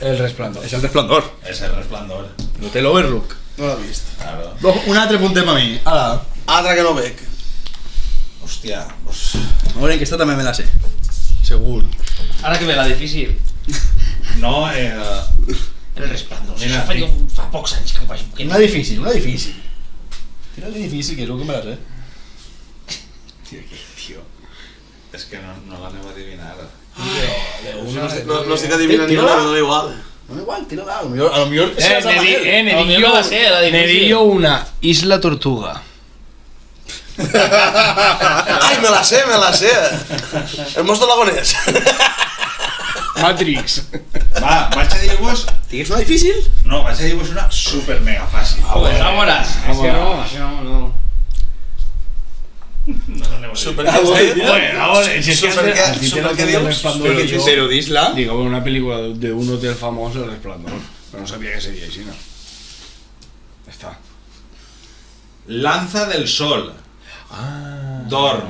El resplandor. És el Resplandor. És el resplandor. L'Hotel Overlook. No l'he vist. Claro. Un altre puntet per mi. Ara. Altra que no veig. Hòstia, pues... A veure, que esta també me la sé. Segur. Ara que ve la difícil. No, El resplandor. Mira, Això fa pocs anys que ho vaig... Que Una difícil. Tira-li difícil, que és el que me la sé. Tio, és que no l'aneu a adivinar. No estic adivinant ni una, me dona igual. No, igual, tira-la. A lo millor se la sabe Manel. A mi me la sé, la difícil. Nedillo una Isla Tortuga. Ai, me la sé. El mos de Lagonès. Matrix. Va, vaig a dir-vos... Digues una difícil? No, vaig a dir-vos una super mega fàcil. Pues vámonos. És que no, això no. Super que dius? Pero dis-la. Digo, bueno, una película de un hotel famoso, El Resplandor. Pero no sabía que sería así, ¿no? Ya está. Lanza del Sol. Dorm.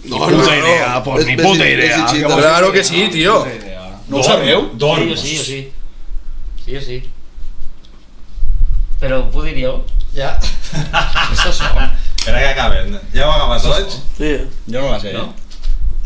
No, Puta idea, pues ni puta idea. Claro que sí, tío. No ho sabeu? Dorm. Sí, jo sí. Sí, jo sí. Però ho diríeu? Ja. Estos son. Espera que acaben. Ja ho acabat tots? Sí. Jo no la sé, No?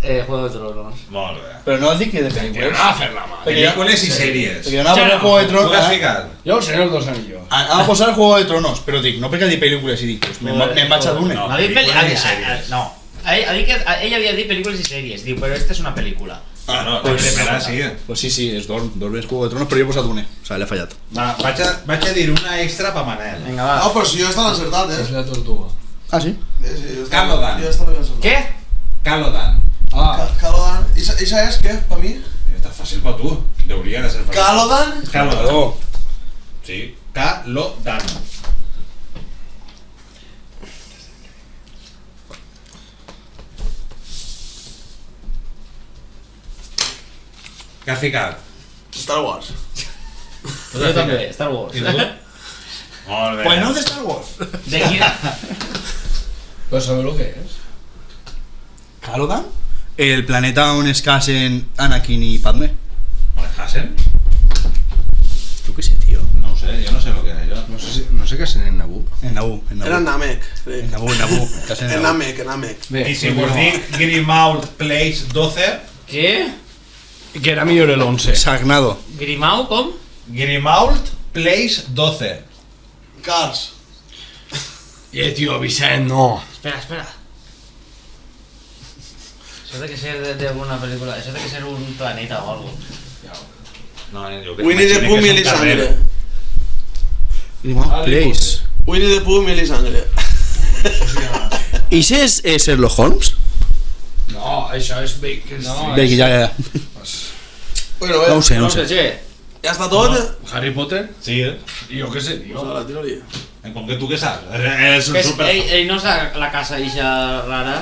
Juego de Tronos. Molt bé. Però no has dit que de pel·lícules. A fer-la mal. Pel·lícules i sèries. Perquè anava a posar Juego de Tu què has Tronos. ficat? Jo el Senyor dels Anillos. Anava a posar Juego de Tronos, però dic, no perquè ha dit pel·lícules i dic, pues me'n vaig a d'una. No. Ha dit Pel·lícules i sèries. No. Ha dit que ell havia dit pel·lícules i sèries. Diu, però esta és una pel·lícula. Ah, no, Pues- espera, sí. Pues sí, és Dorm és Juego de Tronos, però jo he posat una. O sigui, l'he fallat. Va, vaig a dir una extra pa Manel. Vinga, va. No, però si jo estava encertat, És la tortuga. Ah, sí? Sí, jo Calodan. Jo estava encertat. Què? Calodan. Calodan. ¿Esa es qué, para mí? Està fàcil per tu. Hauria de ser fàcil. Calodan. Calodan. Sí. Calodan. Què has ficat? Star Wars. Jo també, Star Wars. I tu? Molt bé. Pues no de Star Wars. De quina? Però sabeu el que és? Calodan? El planeta on es casen Anakin i Padme. Hassen? Jo què sé, tio. No ho sé, jo no sé el que és això. No sé què sent en Naboo. En Naboo, en Era Naboo. Namek, crec. En Naboo, casen En en Naboo. Namek. Bé, I si vos dic Grimmauld Place 12, Què? que era millor el 11. Sagnado. Grimau, com? Grimmauld Place 12. Cars. Tio, Vicent, no. Espera. Això té que ser d'alguna pel·lícula, això té que ser un planeta o algo. No, jo Winnie the Pooh, mil i sangre. Place. Winnie the Pooh, mil i sangre. I si és Sherlock Holmes? No, això és Baker Street. Bé, que ja. Bueno, No ho sé, no ho sé. Ja està tot? Harry Potter? Sí, Jo què sé, tio. La tiraria. com que tu què saps? És un super... Ell no és la casa ixa rara,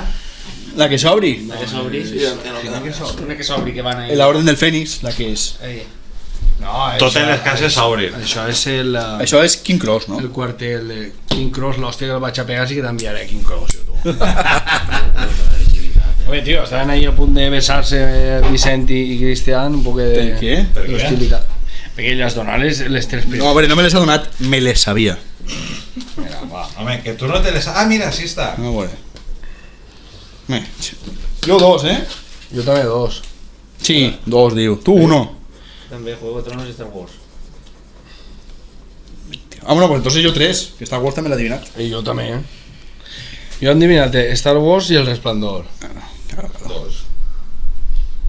La que s'obri. la que s'obri. Sí, Una que s'obri, que van ahí. La Orden del Fènix, la que és. No, Totes les cases s'obrin. Això és el... Això és King Cross, no? El quartel de King Cross, l'hòstia que el vaig a pegar sí que t'enviaré a King Cross, jo, tu. Oye, tío, estaven ahí a punt de besar-se Vicent i Cristian, un poc de... Per què? Per què? Hostilitat. Perquè elles donen les tres No, a primeres. veure, no me les ha donat, me les sabia. Mira, va. Home, que tu no te les... Ah, mira, sí està. No, a veure. Jo dos, eh? Jo també dos. Sí, dos, diu. Tu uno. També Juego de Tronos i Star Wars. Ah, bueno, pues entonces yo tres. Que Star Wars també l'ha adivinat. I jo també, eh? Jo he endivinat Star Wars i El Resplandor. Dos.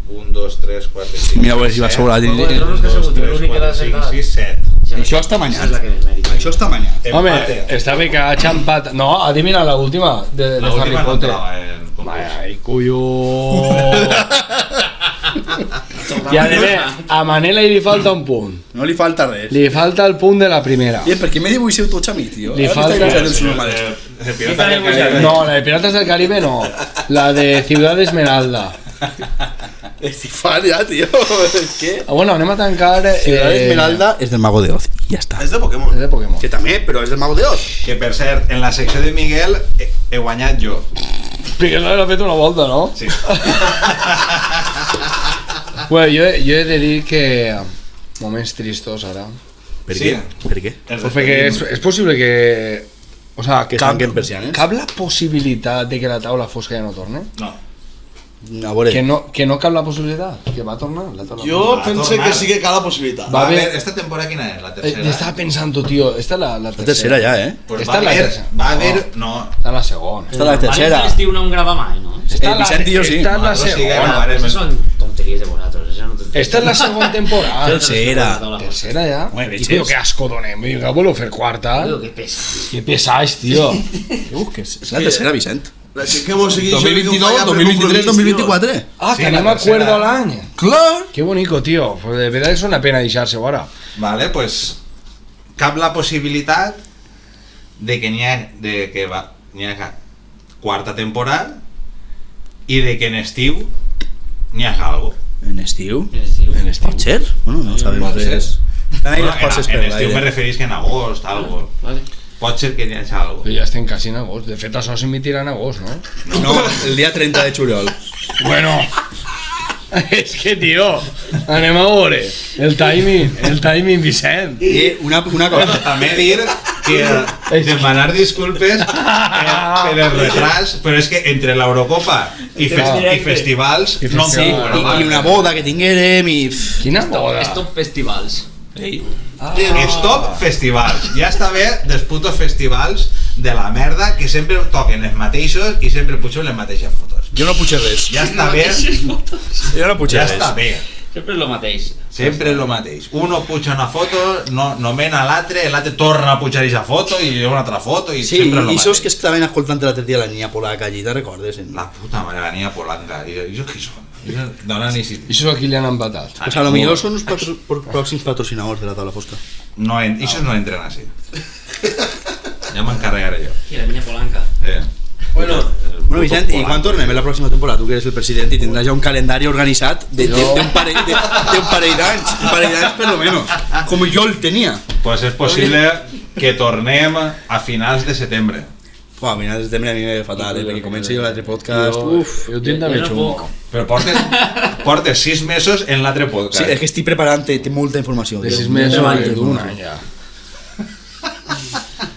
1, 2, 3, 4, 5, Mira, a veure si va sobre la Juego de Tronos que ha sigut l'únic que l'ha 5, acertat. 6, 7. Això està És la manyat. que més mèrit. Això està manyat. Home, Empate. està bé que ha xampat... No, adivina la última de La Harry última no Potter. entrava en concurs. Vaya, i cuyo... I a Manela li falta un punt. No li falta res. Li falta el punt de la primera. I per què me dibuixeu tots a mi, tio? Li Ara falta- m'està dibuixant els normals. Pirata del Caribe. No, la de Piratas del Caribe no. La de Ciudad Esmeralda. Estifan ja, tio. Què? Ah, bueno, anem a tancar... Ciudad Esmeralda és del Mago de Oz. I ja està. És de Pokémon. És de Pokémon. Que també, però és del Mago de Oz. Que per cert, en la secció de Miguel he guanyat jo. Perquè no l'ha fet una volta, no? Sí. Bueno, jo he de dir que... Moments tristos, ara. Per Sí. què? Per què? Els Pues perquè és possible que... O sea, Que es tanquen persianes. cap la possibilitat de que la taula fosca ja no torne? No. A veure. Que no cap la possibilitat? Que va tornar la taula Jo Va a pense tornar. que sí que cal la possibilitat. Va Va a haver- ver, esta temporada quina és? La fosca? tercera. Estava pensant, tío, esta es la La tercera ja, eh? Pues Esta va a es la haber, tercera. va a haver, no. Està en la segona. Esta és la tercera. L'estiu no em grava mai, no? Està Vicent i jo sí. Esta es la Nosaltres sí que segona. gravarem. Esas son tonterías de vosotros. Eso no te... Esta es la segona temporada. Tercera. Tercera ya. Home, Y veges. tío, qué asco donem. Vinga, vuelvo a fer quarta. Digo, qué pesa. Qué pesáis, tío. Que és la tercera, Vicent. Que mos sigui 2022, 2023, 2024. Ah, Sí, que la anem a tercera. acuerdo al año. Clar. Qué bonito, tío. Pues de verdad es una pena deixar-se ahora. Vale, pues cap la possibilitat de que n'hi ha quarta temporada i de que en estiu n'hi ha algo. En estiu? En estiu. Pot ser? Bueno, no sabem Pot ser. res. Estan ahí les Bueno, coses en per estiu me l'aire. referís que en agost, algo. Vale. pot ser que n'hi hagi alguna Però ja estem quasi en agost. De fet, això s'emitirà en agost, no? No, el dia 30 de juliol. Bueno, és que, tio, anem a veure. El timing, Vicent. I una cosa, També dir que demanar disculpes per el retras, però és que entre l'Eurocopa i festivals I no sí, em i una boda que tinguérem i... Quina boda. Stop festivals. Stop festivals. Ja està bé dels putos festivals de la merda que sempre toquen els mateixos i sempre pugen les mateixes fotos. Jo no puig res. Ja està bé. Jo no puig Ja res. està bé. Sempre és el mateix. Sempre és el mateix. Uno puja una foto, no mena l'altre, l'altre torna a pujar aquesta foto i una altra foto i Sí, sempre és el i mateix. esos que estaven escoltant l'altre dia la niña polaca allí, te recordes? La puta mare, la niña polanga. I això qui són? Dona ni si... I això aquí li han empatat. Pues a lo millor són uns pròxims patrocinadors de la taula fosca. No, això no entren així. Ja m'encarregaré jo. I la niña Polanca. Bueno, Bueno, Vicent, i quan tornem en la pròxima temporada? Tu que eres el president i tindràs ja un calendari organitzat d'un parell d'anys, per lo menos, com jo el tenia. Pues és possible que tornem a finals de setembre. Buah, a finals de setembre a mi me ve fatal, perquè començo jo l'altre podcast. Jo ho tinc també Jo no xungo. puc. Però portes 6 mesos en l'altre podcast. Sí, és que estic preparant, té molta informació. De té 6 mesos molta d'un informació. any ja.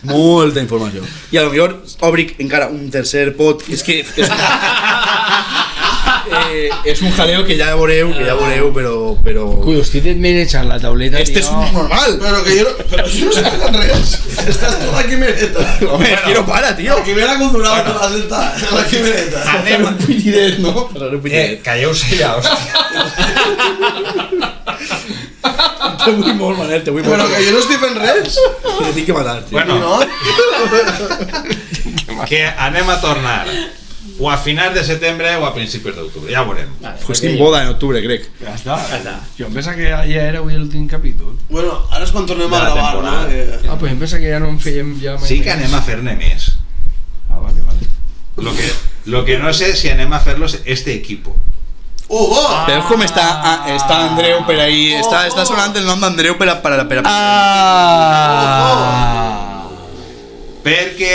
Molta informació. I a lo millor obric encara un tercer pot. És que és un jaleo que ja veureu, però... Cuy, estic manejant la tauleta, Este és un normal. pero que yo no sé en res. Estás tú la quimereta. Home, es que no para, tío. La quimera cultural te vas a sentar. La quimereta. Anem un pitidet, no? Però un pitidet. Calleu-se ja, hòstia. Te vull molt, Manel, te vull molt. Pero que yo no estoy en res. Que te tinc que matar, tio. Bueno, No? que anem a tornar o a finals de setembre o a principis d'octubre, ja ho veurem. Pues tinc boda en octubre, crec. Ja està. Ja està. Jo em pensa que ja era avui l'últim capítol. Bueno, ahora es cuando tornem a De la grabar, temporada. ¿no? Que... Ah, pues em pensa que ja no en fèiem ja mai Sí que més. anem a fer-ne més. Ah, vale. Lo que no sé si anem a fer-los este equipo. Oh! Veus com està Andreu per ahí? Està sonant el nom d'Andreu per a... Perquè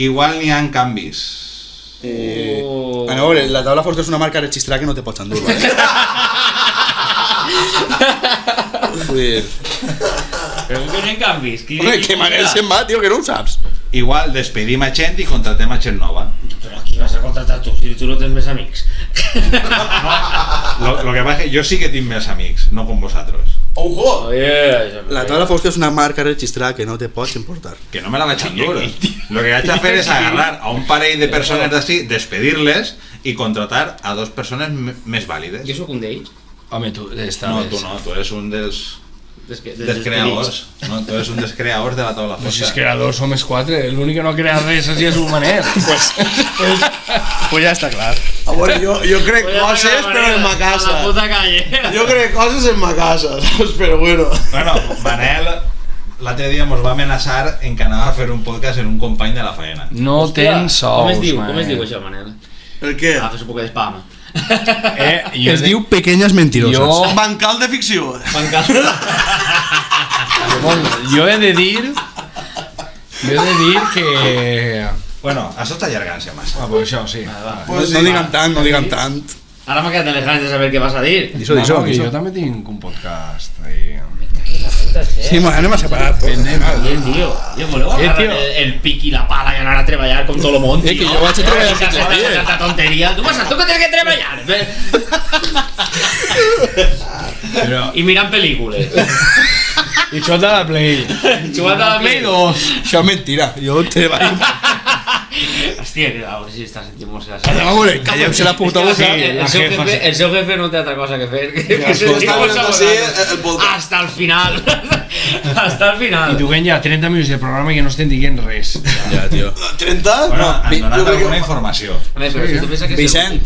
igual n'hi ha canvis. A veure, la taula fosca és una marca registrada que no te pots endur, vale? Vull dir... Però que no hi ha canvis. Home, que Manel se'n va, tio, que no ho saps. Igual despedim a gent i contratem a gent nova. Però aquí vas a contratar tu, si tu no tens més amics. Lo que passa és que jo sí que tinc més amics, no com vosaltres. Ojo! Oye, La taula fosca és una marca registrada que no te pots importar. Que no me la vaig endur. Lo que vaig a fer és agarrar a un parell de persones d'ací, despedir-les i contratar a 2 persones més vàlides. jo sóc un d'ells. Home, tu estàs... No, tu no, tu eres un dels creadors. No, tu eres un dels creadors de la taula Pues si fosca. és creadors som els 4, l'únic que no ha creat res així és un Manel. Pues ja està clar. A veure, jo crec coses, però en ma A la casa. puta calle. Jo crec coses en ma casa, saps? Però bueno. Bueno, Manel l'altre dia mos va amenaçar en que anava a fer un podcast en un company de la faena. No tens sous, Com es diu Manel. això, Manel? El què? Ah, fes un poc de spam. Es diu Pequeñas Mentiroses. Jo, Bancal de ficció. jo he de dir que... Bueno, això està allargant-se massa. Ah, pues això, sí. Pues No sí. diguem tant, no diguem tant. Ara m'ha quedat en les ganes de saber què vas a dir. Diso, diso, que diso. jo també tinc un podcast. I... Sí, bueno, anem a separar tot. Bien, tío. Yo voleu agarrar tío. el pic i la pala i anar a treballar com todo lo món, Que jo vaig a treballar Esa sense dir. tanta tonteria. Tu que tens que treballar. Però... I mirant pel·lícules. I xota la Play. Jugant a la Play 2. Això és mentira. Jo treballo... Hòstia, que a veure si està sentint música. Anem a veure, calleu-se la puta boca. El seu jefe no té altra cosa que fer que Està mirant així el podcast. hasta el final. Hasta el I final. duguem ja 30 minuts de programa i que no estem dient res. Ja, tio. 30? Bueno, han jo donat crec alguna que- informació. Home, però si tu penses que Vicent,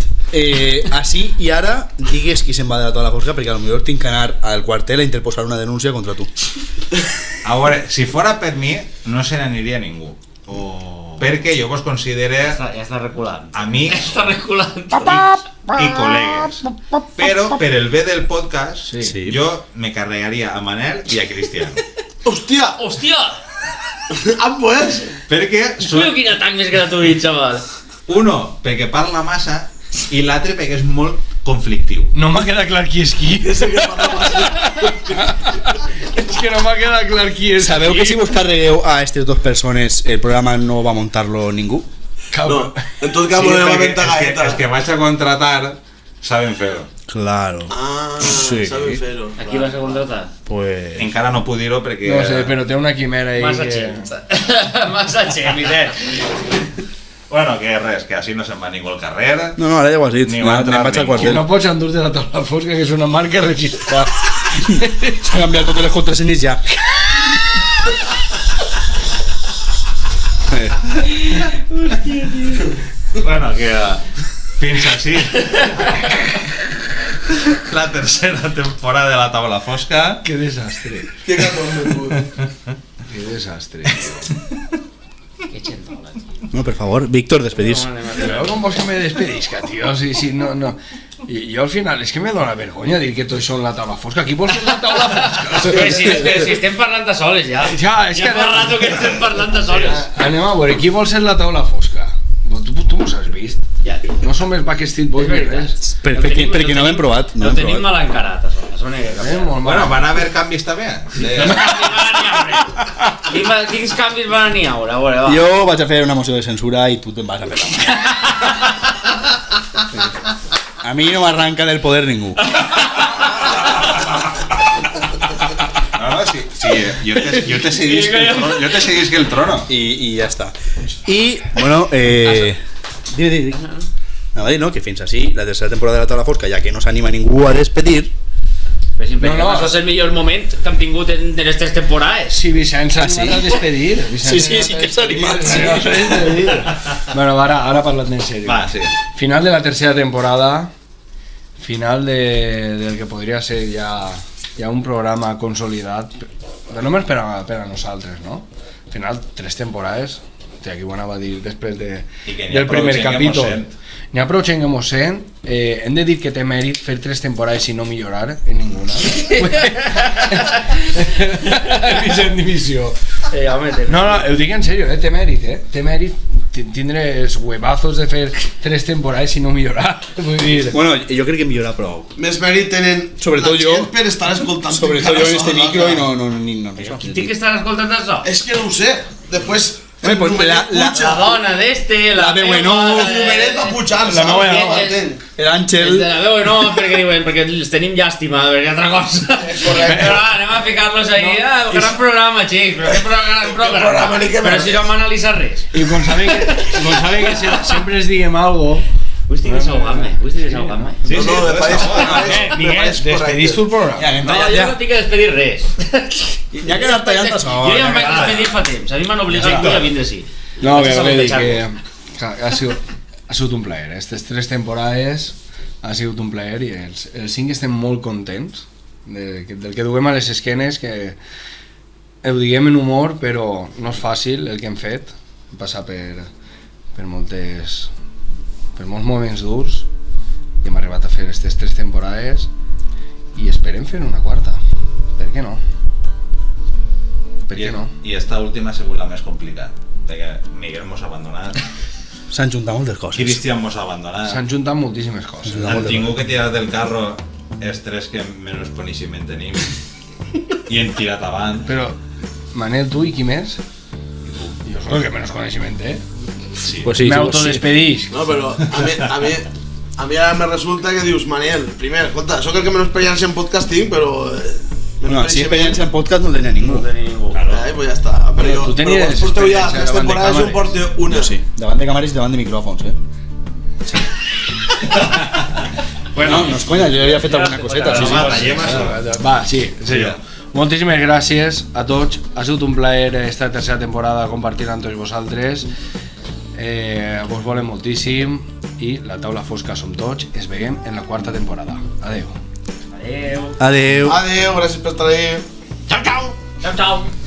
així i ara digues qui se'n va de la taula fosca perquè potser tinc que anar al quartel a interposar una denúncia contra tu. A veure, si fora per mi, no se n'aniria ningú. Perquè jo vos considere ja està reculant. amics Està reculant. i col·legues. Però per el bé del podcast, Sí. jo me carregaria a Manel i a Cristian. Hòstia! Hòstia! pues? Perquè Però quin atac més gratuït, xaval. uno, perquè parla massa, i l'altre perquè és molt conflictiu. No m'ha quedat clar qui és qui. És que no m'ha quedat clar qui és Sabeu qui. que si vos carregueu a aquestes dues persones el programa no va muntar-lo ningú? No, en tot cas volem perquè aventar gaeta. els que vaig a contratar saben fer-ho. Claro. Ah, Sí. saben fer-ho. A qui vas a contratar? Pues... Encara no puc dir-ho perquè... No sé, però té una quimera ahí Massa que... gent. Massa gent, Miret. Bueno, que res, que així no se'n va ningú al carrer. No, no, ara ja ho has dit. Ni va entrar Me'n vaig al ningú. Que quartel. no pots endur-te la taula fosca, que és una marca registrada. S'ha canviat totes les contrasenyes ja. Bueno, que fins així la tercera temporada de la Taula Fosca. Que desastre, Que catón de puta. que desastre. Que xentola, tio. No, per favor, Víctor, despedís. Però com vols que me despedisca, tio? Si no, no... I jo al final, és que me dóna vergonya dir que tots són la taula fosca. Qui vol ser la taula fosca? Però si estem parlant de soles, ja. Ja, és Ja que... fa rato que estem parlant de soles. Anem a veure, qui vol ser la taula fosca? Tu mos has vist? Ja, tio. No som els Backstreet Boys És ni veritat. res. Perquè no l'hem provat. No No l'hem tenim provat. mal encarat, això. Això n'hi ha que canviar. Molt Bueno, mal. van haver canvis també. Quins canvis van anar a veure, va. Jo vaig a fer una moció de censura i tu te'n vas a fer la mà. A mi no m'arranca del poder ningú. No, sí, jo te cedisc el trono. I ja està. I, bueno, Dime. Anava a dir, no, que fins així, la tercera temporada de la Taula Fosca, ja que no s'anima ningú a despedir, Però sempre No, no. això és el millor moment que hem tingut en les 3 temporades. Si Vicenç s'ha sí? animat a despedir. Sí, que s'ha animat, sí. Bueno, ara parlant en sèrio. Va, sí. Final de la tercera temporada, final del que podria ser ja un programa consolidat, però només per a nosaltres, no? Al final, 3 temporades, aquí ho anava a dir després I que n'hi ha del prou primer gent que capítol. mos sent. N'hi ha prou gent que mos sent, hem de dir que té mèrit fer 3 temporades i no millorar en ninguna. Vicent dimissió. Home, No, ho dic en sèrio, té mèrit, té mèrit tindre els huevazos de fer 3 temporades i no millorar. Vull dir... bueno, jo crec que millora prou. Més mèrit tenen Sobretot la jo. gent per estar escoltant Sobretot jo en este micro i no Però qui té que estar escoltant això? És que no ho sé. Després Home, pues la La dona d'este, la veu en meva, off, el numeret va pujar, La meva saps? no, Entenc. l'Àngel... Els de la veu no, perquè diuen, perquè els tenim llàstima, perquè altra cosa. correcte. Però anem a ficar-los ahí, gran programa, xics, però què gran programa, ni què Però més. si no hem analitzat res. I com saben que sempre es diguem algo... Vull estic desahogant-me, Sí, No, sí, de país, Miguel, despedís tu el programa. No, jo no tinc que despedir res. Ja ha quedat tallant a sol. Jo ja em vaig despedir fa temps, a mi m'han obligat a vindre així. No, Vaig a que sabotejar-lo. ha sigut un plaer. Aquestes 3 temporades ha sigut un plaer i els 5 estem molt contents del que duguem a les esquenes, que ho diguem en humor, però no és fàcil el que hem fet, passar per molts moments durs i hem arribat a fer aquestes 3 temporades i esperem fer una 4ª. Per què no? Per què no? I esta última ha sigut la més complicada, perquè Miguel mos ha abandonat, S'han juntat moltes coses. Cristian mos ha abandonat, S'han juntat moltíssimes coses. han tingut que tirar del carro els 3 que menys coneixement tenim i hem tirat avant. Però, Manel, tu i qui més? Jo soc el que menys coneixement té. Sí. Pues sí, M'autodespedix. No, però a mi ara me resulta que dius, Manel, primer, escolta, sóc el que menys experiència en podcasting, però... No, si experiència en podcast no tenia ningú. Pues ja està. Però tu tenies vos porteu ja experiència 3 davant de temporades, jo en càmeres. porto una. Jo sí, davant de càmeres i davant de micròfons, Bueno, no és conya, jo havia fet alguna coseta, sí, sí. Va, sí, en serio. Moltíssimes gràcies a tots. Ha sigut un plaer esta tercera temporada compartir amb tots vosaltres. Vos volem moltíssim i la taula fosca som tots. Es veiem en la 4ª temporada. Adeu. Adeu. Adeu. Adéu, gràcies per estar ahí. Ciao, ciao. Ciao, ciao.